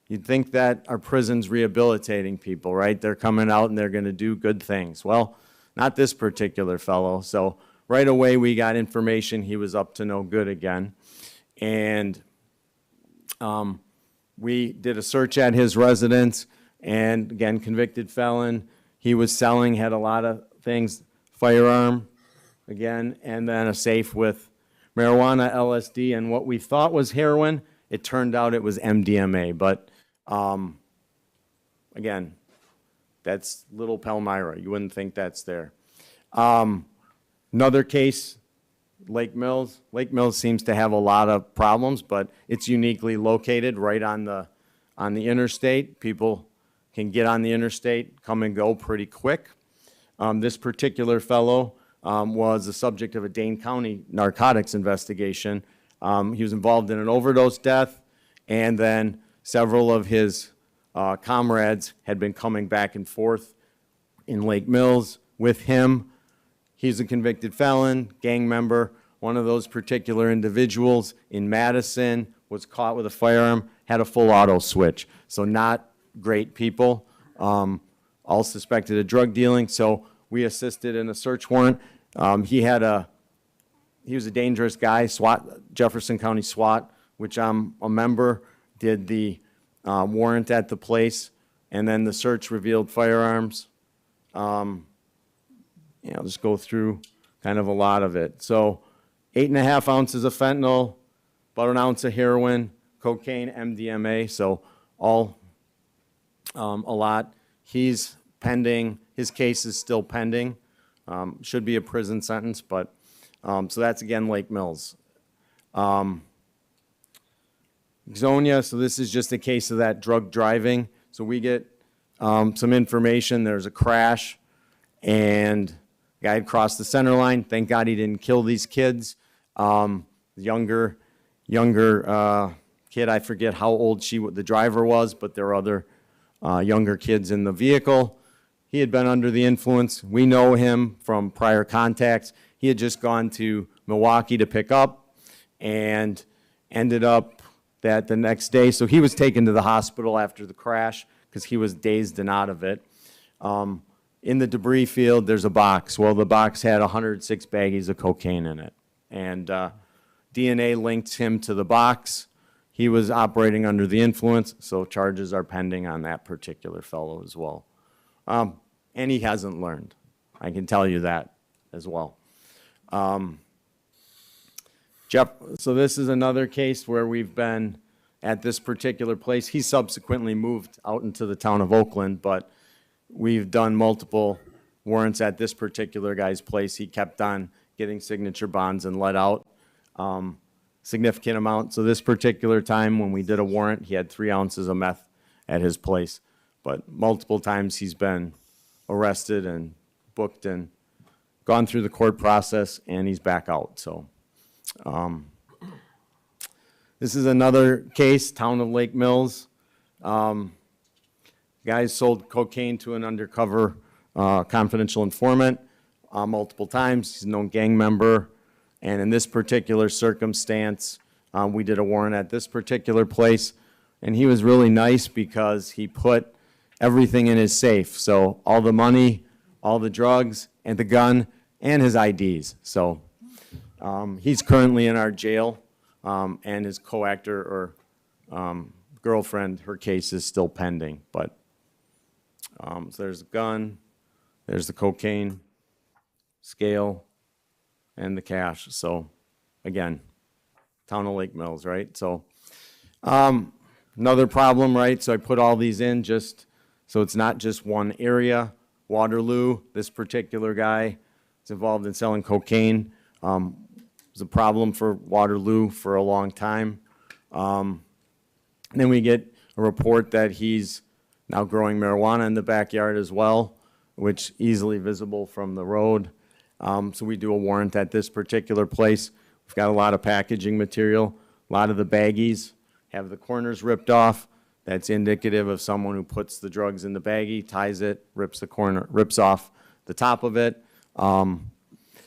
You'd think that our prison's rehabilitating people, right? They're coming out and they're going to do good things. Well, not this particular fellow. So right away we got information he was up to no good again. And we did a search at his residence, and again, convicted felon. He was selling, had a lot of things, firearm, again, and then a safe with marijuana, LSD, and what we thought was heroin, it turned out it was MDMA. But again, that's Little Palmyra. You wouldn't think that's there. Another case, Lake Mills. Lake Mills seems to have a lot of problems, but it's uniquely located right on the interstate. People can get on the interstate, come and go pretty quick. This particular fellow was the subject of a Dane County narcotics investigation. He was involved in an overdose death, and then several of his comrades had been coming back and forth in Lake Mills with him. He's a convicted felon, gang member. One of those particular individuals in Madison was caught with a firearm, had a full auto switch. So not great people. All suspected of drug dealing. So we assisted in a search warrant. He was a dangerous guy. Jefferson County SWAT, which I'm a member, did the warrant at the place, and then the search revealed firearms. I'll just go through kind of a lot of it. So 8.5 ounces of fentanyl, about 1 ounce of heroin, cocaine, MDMA, so all a lot. He's pending, his case is still pending. Should be a prison sentence, but, so that's again Lake Mills. Xonia, so this is just a case of that drug driving. So we get some information, there's a crash, and the guy had crossed the center line. Thank God he didn't kill these kids. Younger kid, I forget how old the driver was, but there were other younger kids in the vehicle. He had been under the influence. We know him from prior contacts. He had just gone to Milwaukee to pick up and ended up that the next day. So he was taken to the hospital after the crash because he was dazed and out of it. In the debris field, there's a box. Well, the box had 106 baggies of cocaine in it. And DNA linked him to the box. He was operating under the influence, so charges are pending on that particular fellow as well. And he hasn't learned. I can tell you that as well. So this is another case where we've been at this particular place. He subsequently moved out into the town of Oakland, but we've done multiple warrants at this particular guy's place. He kept on getting signature bonds and let out significant amount. So this particular time when we did a warrant, he had 3 ounces of meth at his place. But multiple times he's been arrested and booked and gone through the court process, and he's back out. So this is another case, town of Lake Mills. Guys sold cocaine to an undercover confidential informant multiple times. He's a known gang member. And in this particular circumstance, we did a warrant at this particular place. And he was really nice because he put everything in his safe. So all the money, all the drugs, and the gun, and his IDs. So he's currently in our jail, and his co-actor or girlfriend, her case is still pending. But so there's the gun, there's the cocaine, scale, and the cash. So again, town of Lake Mills, right? So another problem, right? So I put all these in just so it's not just one area. Waterloo, this particular guy is involved in selling cocaine. It was a problem for Waterloo for a long time. Then we get a report that he's now growing marijuana in the backyard as well, which easily visible from the road. So we do a warrant at this particular place. We've got a lot of packaging material. A lot of the baggies have the corners ripped off. That's indicative of someone who puts the drugs in the baggie, ties it, rips off the top of it.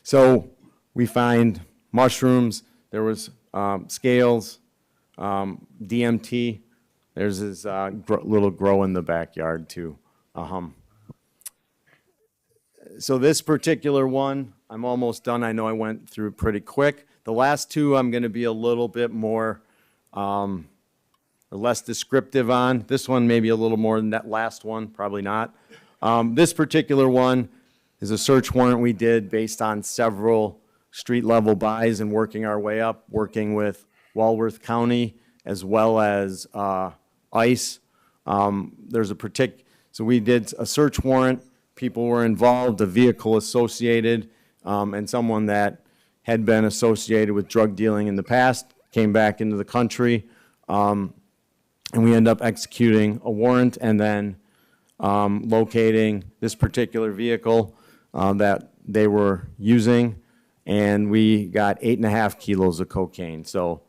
So we find mushrooms. There was scales, DMT. There's this little grow in the backyard too. So this particular one, I'm almost done. I know I went through pretty quick. The last two, I'm going to be a little bit more or less descriptive on. This one maybe a little more than that last one, probably not. This particular one is a search warrant we did based on several street level buys and working our way up, working with Walworth County as well as ICE. So we did a search warrant. People were involved, a vehicle associated, and someone that had been associated with drug dealing in the past came back into the country. And we end up executing a warrant and then locating this particular vehicle that they were using. And we got 8.5 kilos of cocaine. So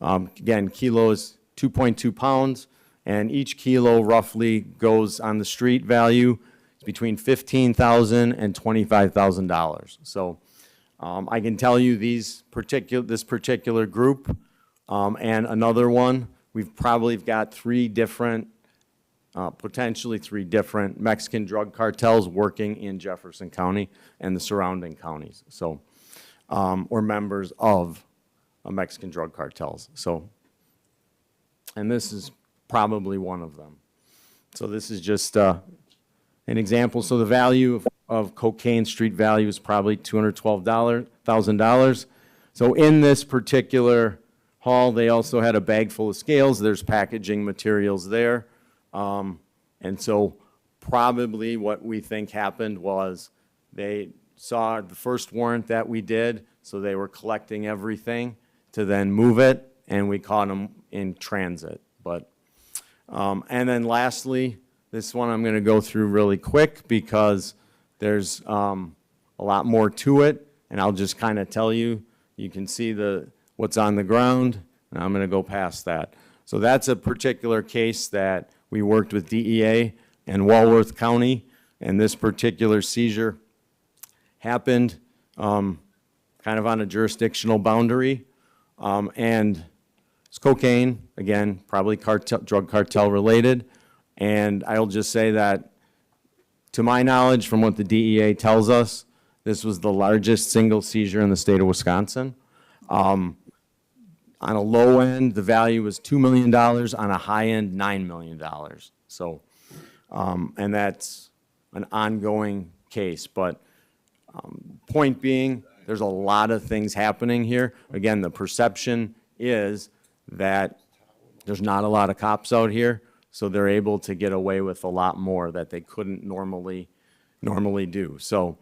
again, kilo is 2.2 pounds, and each kilo roughly goes on the street value between $15,000 and $25,000. So I can tell you this particular group and another one, we've probably got potentially three different Mexican drug cartels working in Jefferson County and the surrounding counties. So, or members of Mexican drug cartels. So, and this is probably one of them. So this is just an example. So the value of cocaine street value is probably $212,000. So in this particular haul, they also had a bag full of scales. There's packaging materials there. And so probably what we think happened was they saw the first warrant that we did, so they were collecting everything to then move it, and we caught them in transit. But and then lastly, this one I'm going to go through really quick because there's a lot more to it, and I'll just kind of tell you. You can see what's on the ground, and I'm going to go past that. So that's a particular case that we worked with DEA and Walworth County, and this particular seizure happened kind of on a jurisdictional boundary, and it's cocaine, again, probably drug cartel related. And I'll just say that, to my knowledge, from what the DEA tells us, this was the largest single seizure in the state of Wisconsin. On a low end, the value was $2 million. On a high end, $9 million. So, and that's an ongoing case. But point being, there's a lot of things happening here. Again, the perception is that there's not a lot of cops out here, so they're able to get away with a lot more that they couldn't normally do. So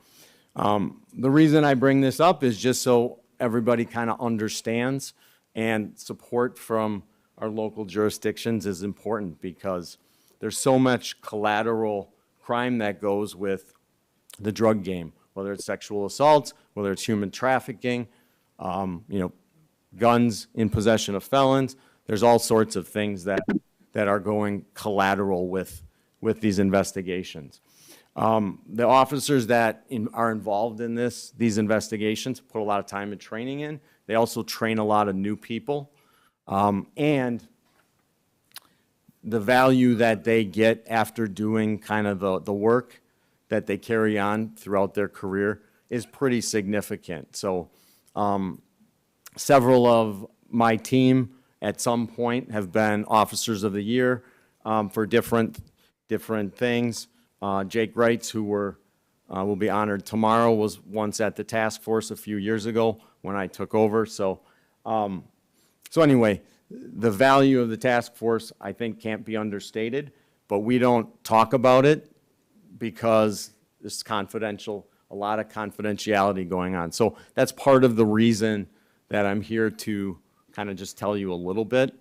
the reason I bring this up is just so everybody kind of understands, and support from our local jurisdictions is important because there's so much collateral crime that goes with the drug game, whether it's sexual assaults, whether it's human trafficking, guns in possession of felons. There's all sorts of things that are going collateral with these investigations. The officers that are involved in these investigations put a lot of time and training in. They also train a lot of new people. And the value that they get after doing kind of the work that they carry on throughout their career is pretty significant. So several of my team at some point have been officers of the year for different things. Jake Wrights, who will be honored tomorrow, was once at the task force a few years ago when I took over. So anyway, the value of the task force, I think, can't be understated, but we don't talk about it because it's confidential, a lot of confidentiality going on. So that's part of the reason that I'm here to kind of just tell you a little bit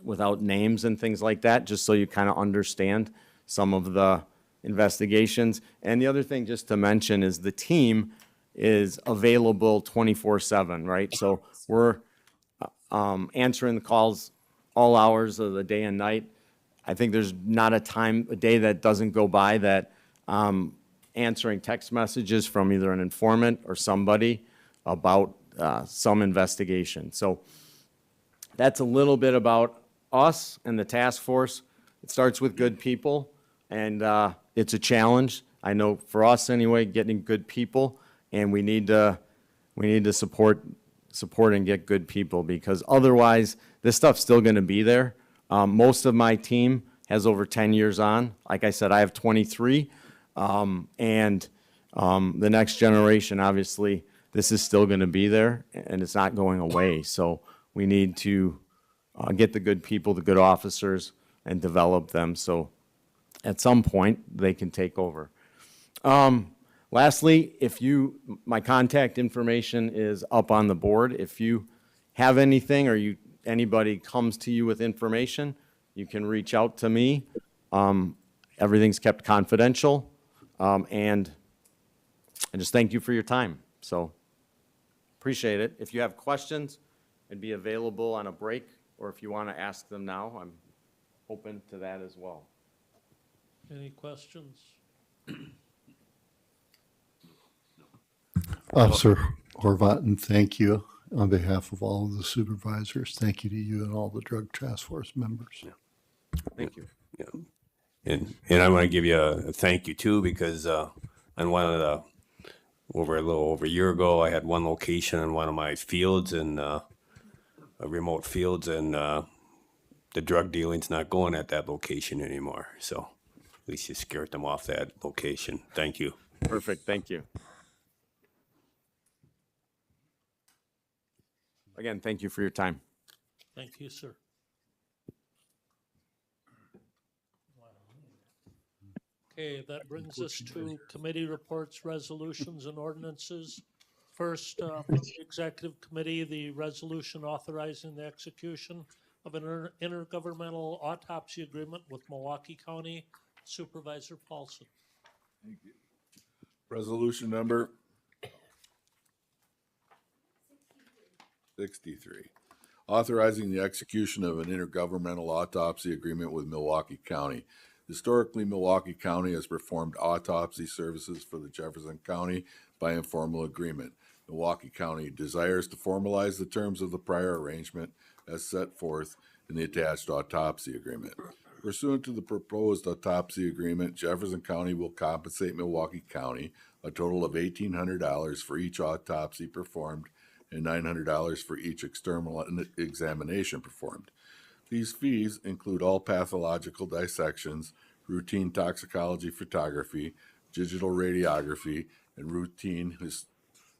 without names and things like that, just so you kind of understand some of the investigations. And the other thing just to mention is the team is available 24/7, right? So we're answering the calls all hours of the day and night. I think there's not a day that doesn't go by that answering text messages from either an informant or somebody about some investigation. So that's a little bit about us and the task force. It starts with good people, and it's a challenge. I know for us anyway, getting good people, and we need to support and get good people, because otherwise this stuff's still going to be there. Most of my team has over 10 years on. Like I said, I have 23, and the next generation, obviously, this is still going to be there, and it's not going away. So we need to get the good people, the good officers, and develop them so at some point they can take over. Lastly, my contact information is up on the board. If you have anything or anybody comes to you with information, you can reach out to me. Everything's kept confidential, and I just thank you for your time. So appreciate it. If you have questions, I'd be available on a break, or if you want to ask them now, I'm open to that as well. Any questions? Officer Horvatin, thank you on behalf of all of the supervisors. Thank you to you and all the drug task force members. Thank you. Yeah. And I want to give you a thank you too, because on one of the, a little over a year ago, I had one location in one of my fields and remote fields, and the drug dealing's not going at that location anymore. So at least you scared them off that location. Thank you. Perfect. Thank you. Again, thank you for your time. Thank you, sir. Okay, that brings us to committee reports, resolutions, and ordinances. First, from the Executive Committee, the resolution authorizing the execution of an intergovernmental autopsy agreement with Milwaukee County. Supervisor Paulson. Thank you. Resolution number 63, authorizing the execution of an intergovernmental autopsy agreement with Milwaukee County. Historically, Milwaukee County has performed autopsy services for the Jefferson County by informal agreement. Milwaukee County desires to formalize the terms of the prior arrangement as set forth in the attached autopsy agreement. Pursuant to the proposed autopsy agreement, Jefferson County will compensate Milwaukee County a total of $1,800 for each autopsy performed and $900 for each external examination performed. These fees include all pathological dissections, routine toxicology photography, digital radiography, and routine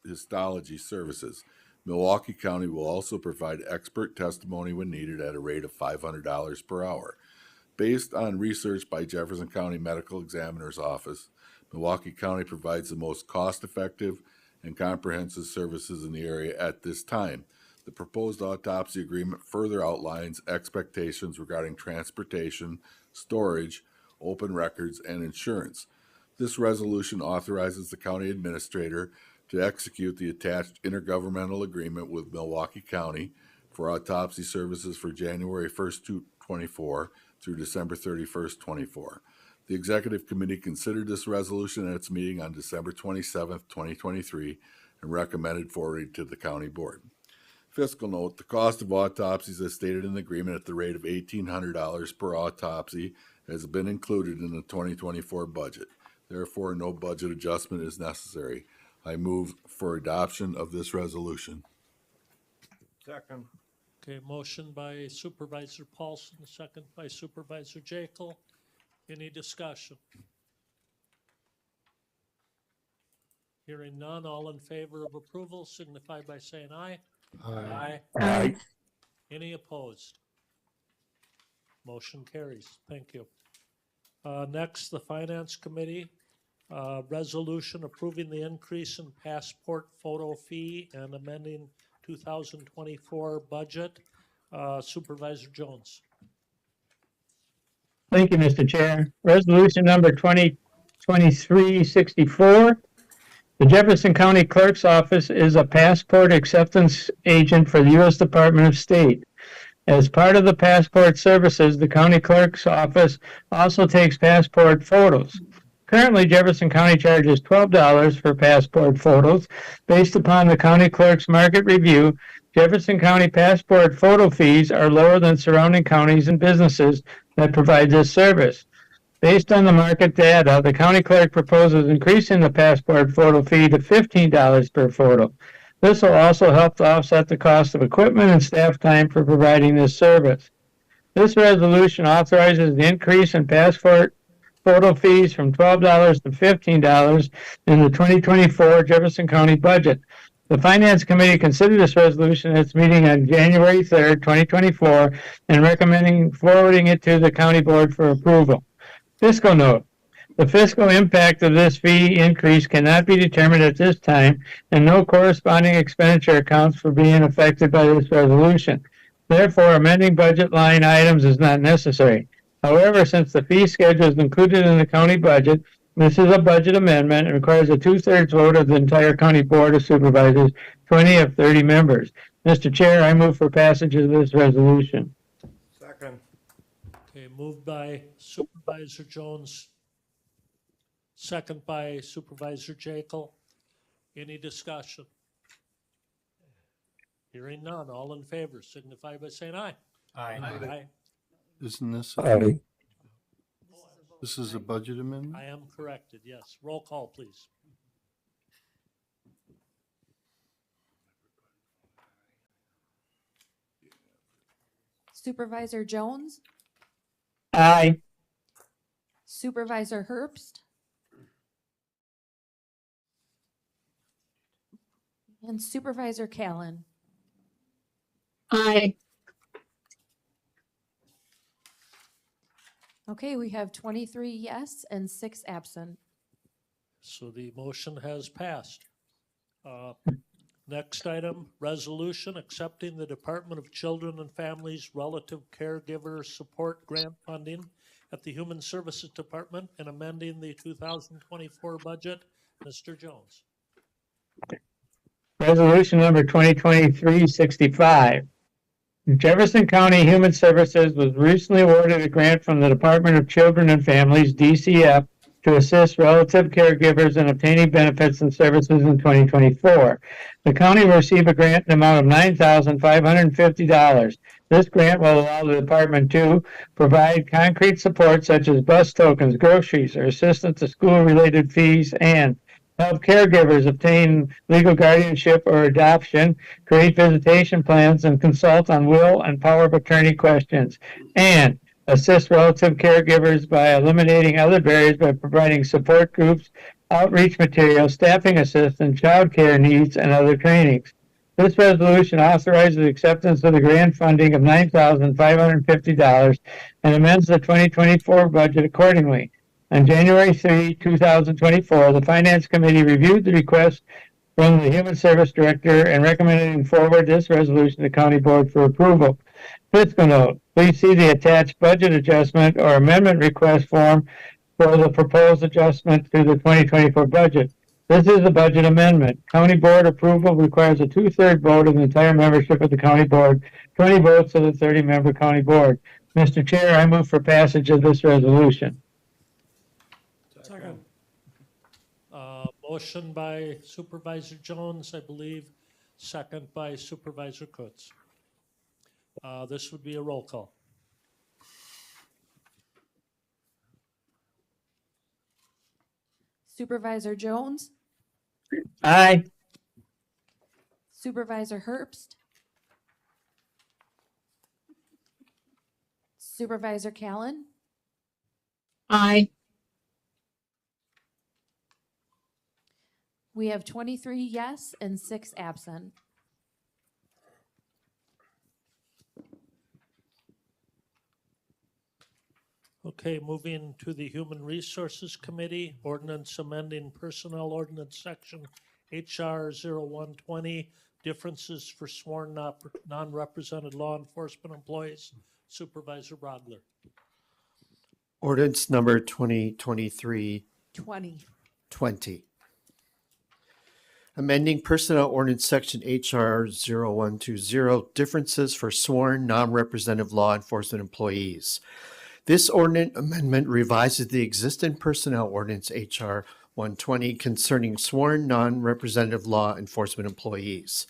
histology services. Milwaukee County will also provide expert testimony when needed at a rate of $500 per hour. Based on research by Jefferson County Medical Examiner's Office, Milwaukee County provides the most cost-effective and comprehensive services in the area at this time. The proposed autopsy agreement further outlines expectations regarding transportation, storage, open records, and insurance. This resolution authorizes the county administrator to execute the attached intergovernmental agreement with Milwaukee County for autopsy services for January 1st, 2024 through December 31st, 2024. The Executive Committee considered this resolution at its meeting on December 27th, 2023, and recommended forwarding to the County Board. Fiscal note, the cost of autopsies as stated in the agreement at the rate of $1,800 per autopsy has been included in the 2024 budget. Therefore, no budget adjustment is necessary. I move for adoption of this resolution. Second. Okay, motion by Supervisor Paulson, second by Supervisor Jekyll. Any discussion? Hearing none, all in favor of approval signify by saying aye. Aye. Aye. Any opposed? Motion carries. Thank you. Next, the Finance Committee, resolution approving the increase in passport photo fee and amending 2024 budget. Supervisor Jones. Thank you, Mr. Chair. Resolution number 2024-02 2364. The Jefferson County Clerk's Office is a passport acceptance agent for the U.S. Department of State. As part of the passport services, the county clerk's office also takes passport photos. Currently, Jefferson County charges $12 for passport photos. Based upon the county clerk's market review, Jefferson County passport photo fees are lower than surrounding counties and businesses that provide this service. Based on the market data, the county clerk proposes increasing the passport photo fee to $15 per photo. This will also help to offset the cost of equipment and staff time for providing this service. This resolution authorizes the increase in passport photo fees from $12 to $15 in the 2024 Jefferson County budget. The Finance Committee considered this resolution at its meeting on January 3rd, 2024, and recommending forwarding it to the county board for approval. Fiscal note. The fiscal impact of this fee increase cannot be determined at this time, and no corresponding expenditure accounts for being affected by this resolution. Therefore, amending budget line items is not necessary. However, since the fee schedule is included in the county budget, this is a budget amendment and requires a 2/3 vote of the entire county board of supervisors, 20 of 30 members. Mr. Chair, I move for passage of this resolution. Second. Okay, moved by Supervisor Jones, second by Supervisor Jekyll. Any discussion? Hearing none, all in favor signify by saying aye. Aye. Isn't this? Aye. This is a budget amendment? I am corrected, yes. Roll call, please. Supervisor Jones, Aye. Supervisor Herbst, and Supervisor Callan. Aye. Okay, we have 23 yes and 6 absent. So the motion has passed. Next item, resolution accepting the Department of Children and Families Relative Caregiver Support Grant Funding at the Human Services Department and amending the 2024 budget. Mr. Jones. Resolution number 2023-65. Jefferson County Human Services was recently awarded a grant from the Department of Children and Families, DCF, to assist relative caregivers in obtaining benefits and services in 2024. The county will receive a grant in the amount of $9,550. This grant will allow the department to provide concrete support such as bus tokens, groceries, or assistance to school-related fees, and help caregivers obtain legal guardianship or adoption, create visitation plans, and consult on will and power of attorney questions, and assist relative caregivers by eliminating other barriers by providing support groups, outreach materials, staffing assistance, child care needs, and other trainings. This resolution authorizes acceptance of the grant funding of $9,550 and amends the 2024 budget accordingly. On January 3, 2024, the Finance Committee reviewed the request from the Human Service Director and recommended forward this resolution to County Board for approval. Fiscal note, please see the attached budget adjustment or amendment request form for the proposed adjustment to the 2024 budget. This is a budget amendment. County Board approval requires a 2/3 vote of the entire membership of the County Board, 20 votes of the 30-member County Board. Mr. Chair, I move for passage of this resolution. Second. Motion by Supervisor Jones, I believe, second by Supervisor Kutz. This would be a roll call. Supervisor Jones, Aye. Supervisor Herbst, Supervisor Callan, Aye. we have 23 yes and 6 absent. Okay, moving to the Human Resources Committee, ordinance amending Personnel Ordinance Section HR 0120, differences for sworn non-represented law enforcement employees. Supervisor Brodler. Ordinance number 2023-20 20. 20. Amending Personnel Ordinance Section HR 0120, differences for sworn non-representative law enforcement employees. This ordinance amendment revises the existing Personnel Ordinance HR 120 concerning sworn non-representative law enforcement employees.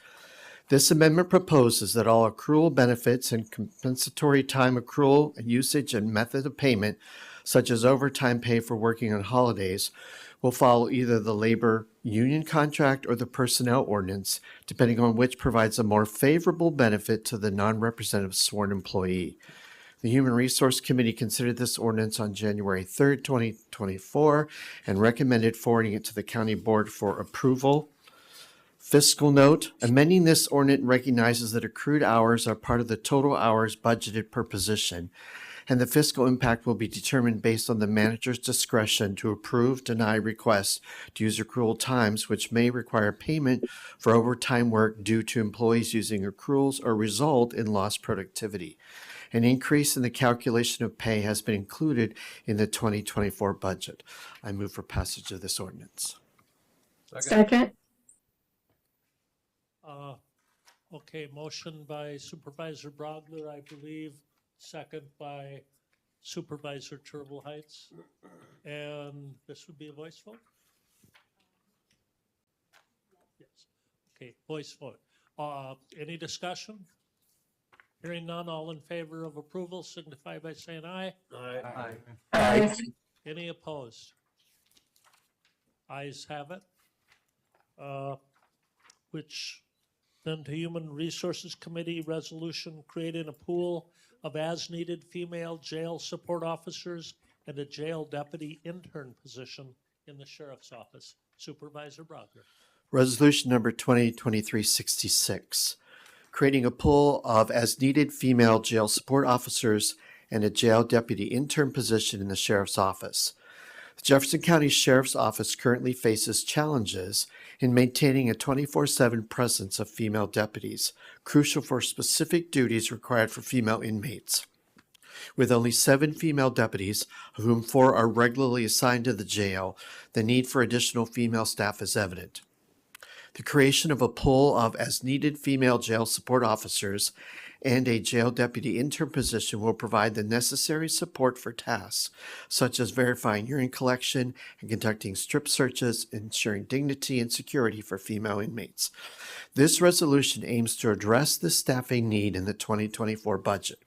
This amendment proposes that all accrual benefits and compensatory time accrual and usage and method of payment, such as overtime pay for working on holidays, will follow either the labor union contract or the personnel ordinance, depending on which provides a more favorable benefit to the non-representative sworn employee. The Human Resource Committee considered this ordinance on January 3rd, 2024, and recommended forwarding it to the County Board for approval. Fiscal note, amending this ordinance recognizes that accrued hours are part of the total hours budgeted per position, and the fiscal impact will be determined based on the manager's discretion to approve, deny requests to use accrual times, which may require payment for overtime work due to employees using accruals or result in lost productivity. An increase in the calculation of pay has been included in the 2024 budget. I move for passage of this ordinance. Second. Okay, motion by Supervisor Brogler, I believe, second by Supervisor Turtle Heights. And this would be a voice vote? Yes. Okay, voice vote. Any discussion? Hearing none, all in favor of approval signify by saying aye. Aye. Aye. Any opposed? Ayes have it. Which then to Human Resources Committee resolution creating a pool of as-needed female jail support officers and a jail deputy intern position in the sheriff's office. Supervisor Brogler. Resolution number 2023-66, creating a pool of as-needed female jail support officers and a jail deputy intern position in the sheriff's office. The Jefferson County Sheriff's Office currently faces challenges in maintaining a 24/7 presence of female deputies, crucial for specific duties required for female inmates. With only 7 female deputies, of whom 4 are regularly assigned to the jail, the need for additional female staff is evident. The creation of a pool of as-needed female jail support officers and a jail deputy intern position will provide the necessary support for tasks such as verifying urine collection and conducting strip searches, ensuring dignity and security for female inmates. This resolution aims to address this staffing need in the 2024 budget.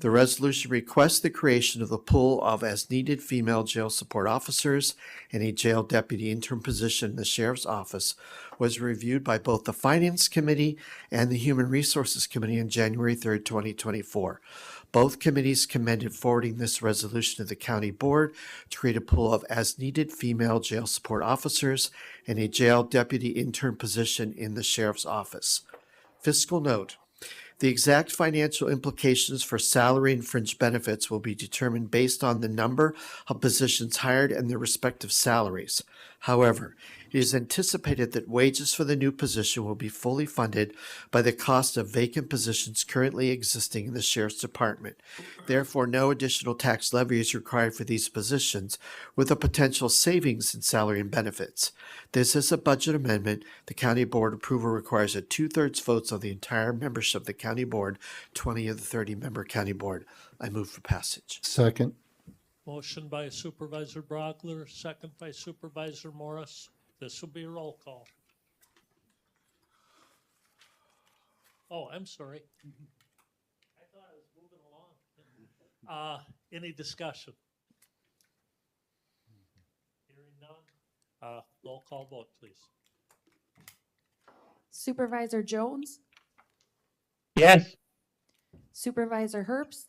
The resolution requests the creation of the pool of as-needed female jail support officers and a jail deputy intern position in the sheriff's office was reviewed by both the Finance Committee and the Human Resources Committee on January 3rd, 2024. Both committees commended forwarding this resolution to the County Board to create a pool of as-needed female jail support officers and a jail deputy intern position in the sheriff's office. Fiscal note. The exact financial implications for salary and fringe benefits will be determined based on the number of positions hired and their respective salaries. However, it is anticipated that wages for the new position will be fully funded by the cost of vacant positions currently existing in the Sheriff's Department. Therefore, no additional tax levy is required for these positions, with a potential savings in salary and benefits. This is a budget amendment. The County Board approval requires a 2/3 votes of the entire membership of the County Board, 20 of the 30-member County Board. I move for passage. Second. Motion by Supervisor Brogler, second by Supervisor Morris. This will be a roll call. Oh, I'm sorry. I thought I was moving along. Any discussion? Hearing none. Roll call vote, please. Supervisor Jones, Yes. Supervisor Herbst,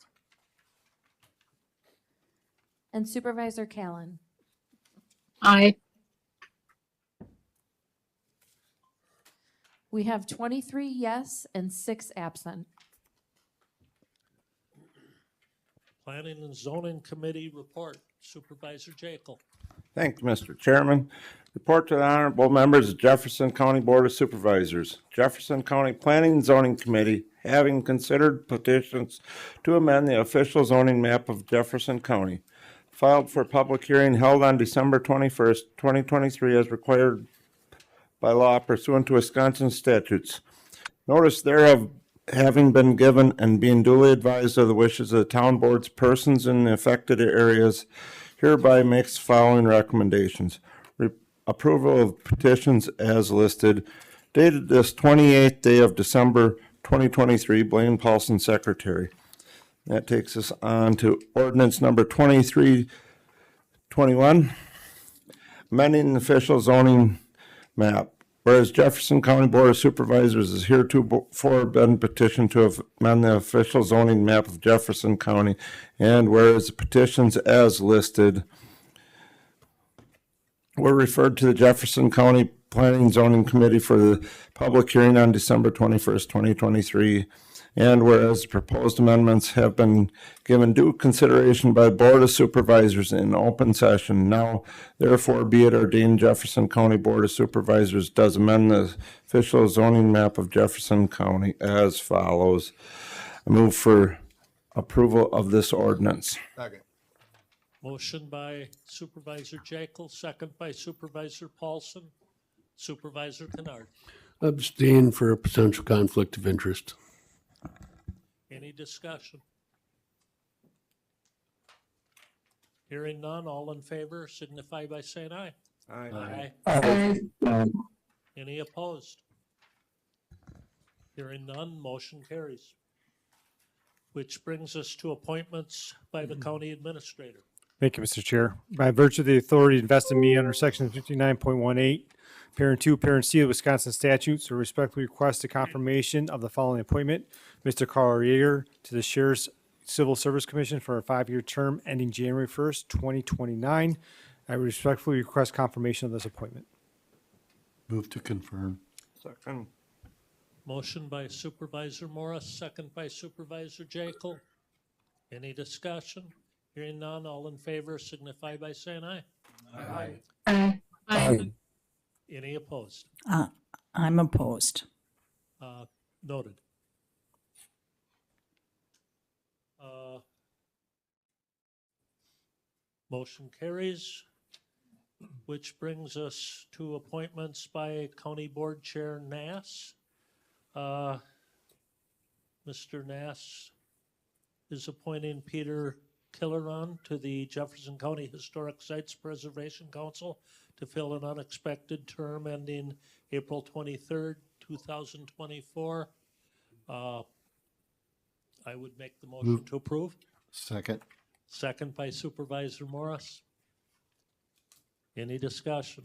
and Supervisor Callan. Aye. We have 23 yes and 6 absent. Planning and Zoning Committee report. Supervisor Jekyll. Thank you, Mr. Chairman. Report to the honorable members of Jefferson County Board of Supervisors. Jefferson County Planning and Zoning Committee, having considered petitions to amend the official zoning map of Jefferson County, filed for public hearing held on December 21st, 2023, as required by law pursuant to Wisconsin statutes. Notice having been given and being duly advised of the wishes of the town board's persons in the affected areas, hereby makes the following recommendations. Approval of petitions as listed, dated this 28th day of December 2023, Blaine Paulson, Secretary. That takes us on to ordinance number 2321, amending the official zoning map. Whereas Jefferson County Board of Supervisors is heretofore been petitioned to amend the official zoning map of Jefferson County, and whereas the petitions as listed were referred to the Jefferson County Planning and Zoning Committee for the public hearing on December 21st, 2023, and whereas the proposed amendments have been given due consideration by the Board of Supervisors in open session, now therefore be it ordained Jefferson County Board of Supervisors does amend the official zoning map of Jefferson County as follows. I move for approval of this ordinance. Second. Motion by Supervisor Jekyll, second by Supervisor Paulson. Supervisor Kennard. Abstain for a potential conflict of interest. Any discussion? Hearing none, all in favor signify by saying aye. Aye. Aye. Any opposed? Hearing none, motion carries. Which brings us to appointments by the county administrator. Thank you, Mr. Chair. By virtue of the authority invested in me under section 59.18, parent 2, parent C of the Wisconsin statutes, I respectfully request a confirmation of the following appointment. Mr. Carl Yeager to the Sheriff's Civil Service Commission for a 5-year term ending January 1st, 2029. I respectfully request confirmation of this appointment. Move to confirm. Second. Motion by Supervisor Morris, second by Supervisor Jekyll. Any discussion? Hearing none, all in favor signify by saying aye. Aye. Aye. Any opposed? I'm opposed. Noted. Motion carries, which brings us to appointments by County Board Chair Nass. Mr. Nass is appointing Peter Killeron to the Jefferson County Historic Sites Preservation Council to fill an unexpected term ending April 23rd, 2024. I would make the motion to approve. Second. Second by Supervisor Morris. Any discussion?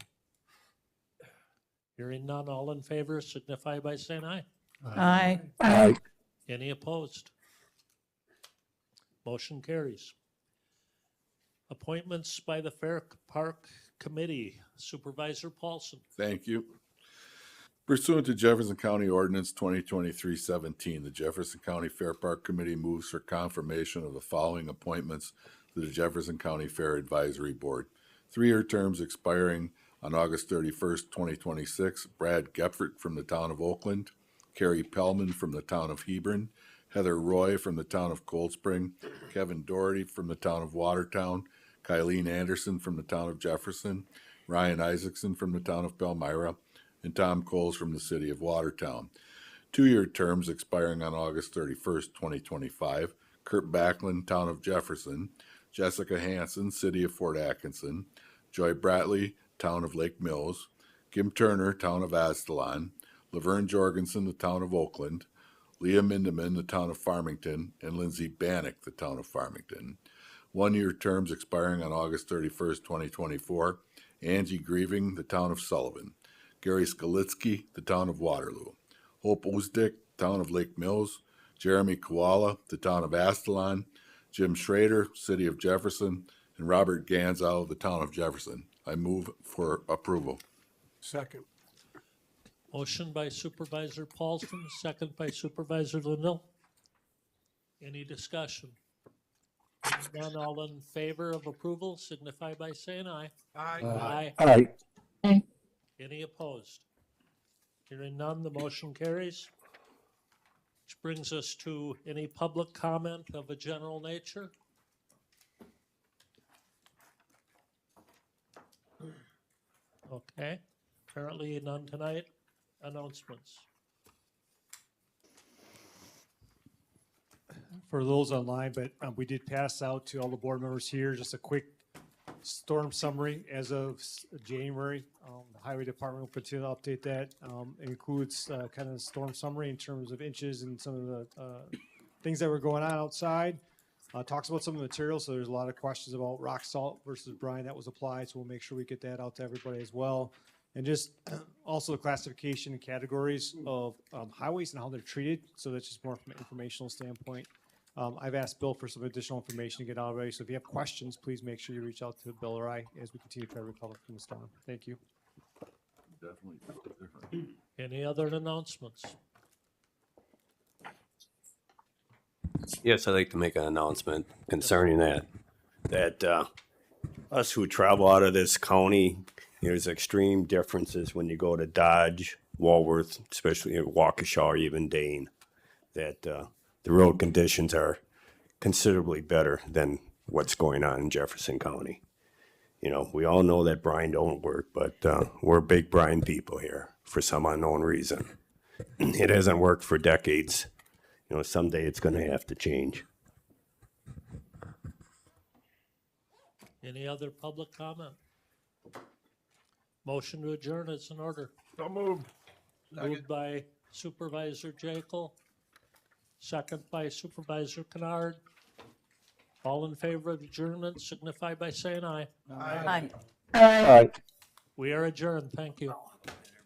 Hearing none, all in favor signify by saying aye. Aye. Aye. Any opposed? Motion carries. Appointments by the Fair Park Committee. Supervisor Paulson. Thank you. Pursuant to Jefferson County Ordinance 2023-17, the Jefferson County Fair Park Committee moves for confirmation of the following appointments to the Jefferson County Fair Advisory Board. 3-year terms expiring on August 31st, 2026. Brad Gepfert from the town of Oakland, Carrie Pellman from the town of Hebron, Heather Roy from the town of Cold Spring, Kevin Doherty from the town of Watertown, Kylene Anderson from the town of Jefferson, Ryan Isaacson from the town of Palmyra, and Tom Coles from the city of Watertown. 2-year terms expiring on August 31st, 2025. Kurt Backlund, town of Jefferson, Jessica Hanson, city of Fort Atkinson, Joy Bratley, town of Lake Mills, Kim Turner, town of Astalon, Laverne Jorgensen, the town of Oakland, Leah Mindeman, the town of Farmington, and Lindsay Bannock, the town of Farmington. 1-year terms expiring on August 31st, 2024. Angie Grieving, the town of Sullivan, Gary Skalitsky, the town of Waterloo, Hope Uzdick, town of Lake Mills, Jeremy Koala, the town of Astalon, Jim Schrader, city of Jefferson, and Robert Ganzow, the town of Jefferson. I move for approval. Second. Motion by Supervisor Paulson, second by Supervisor Lindell. Any discussion? Hearing none, all in favor of approval signify by saying aye. Aye. Aye. Aye. Any opposed? Hearing none, the motion carries. Which brings us to any public comment of a general nature. Okay, apparently none tonight. Announcements. For those online, but we did pass out to all the board members here just a quick storm summary as of January. The highway department will continue to update that. It includes kind of the storm summary in terms of inches and some of the things that were going on outside. Talks about some of the materials, so there's a lot of questions about rock salt versus brine that was applied, so we'll make sure we get that out to everybody as well. And just also the classification and categories of highways and how they're treated, so that's just more from an informational standpoint. I've asked Bill for some additional information to get out already, so if you have questions, please make sure you reach out to Bill or I as we continue to try to recover from the storm. Thank you. Definitely different. Any other announcements? Yes, I'd like to make an announcement concerning that. Us who travel out of this county, there's extreme differences when you go to Dodge, Walworth, especially in Waukesha or even Dane, that the road conditions are considerably better than what's going on in Jefferson County. You know, we all know that brine don't work, but we're big brine people here for some unknown reason. It hasn't worked for decades. You know, someday it's going to have to change. Any other public comment? Motion to adjourn is in order. So moved. Moved by Supervisor Jekyll, second by Supervisor Kennard. All in favor of adjournment signify by saying aye. Aye. All right. We are adjourned. Thank you.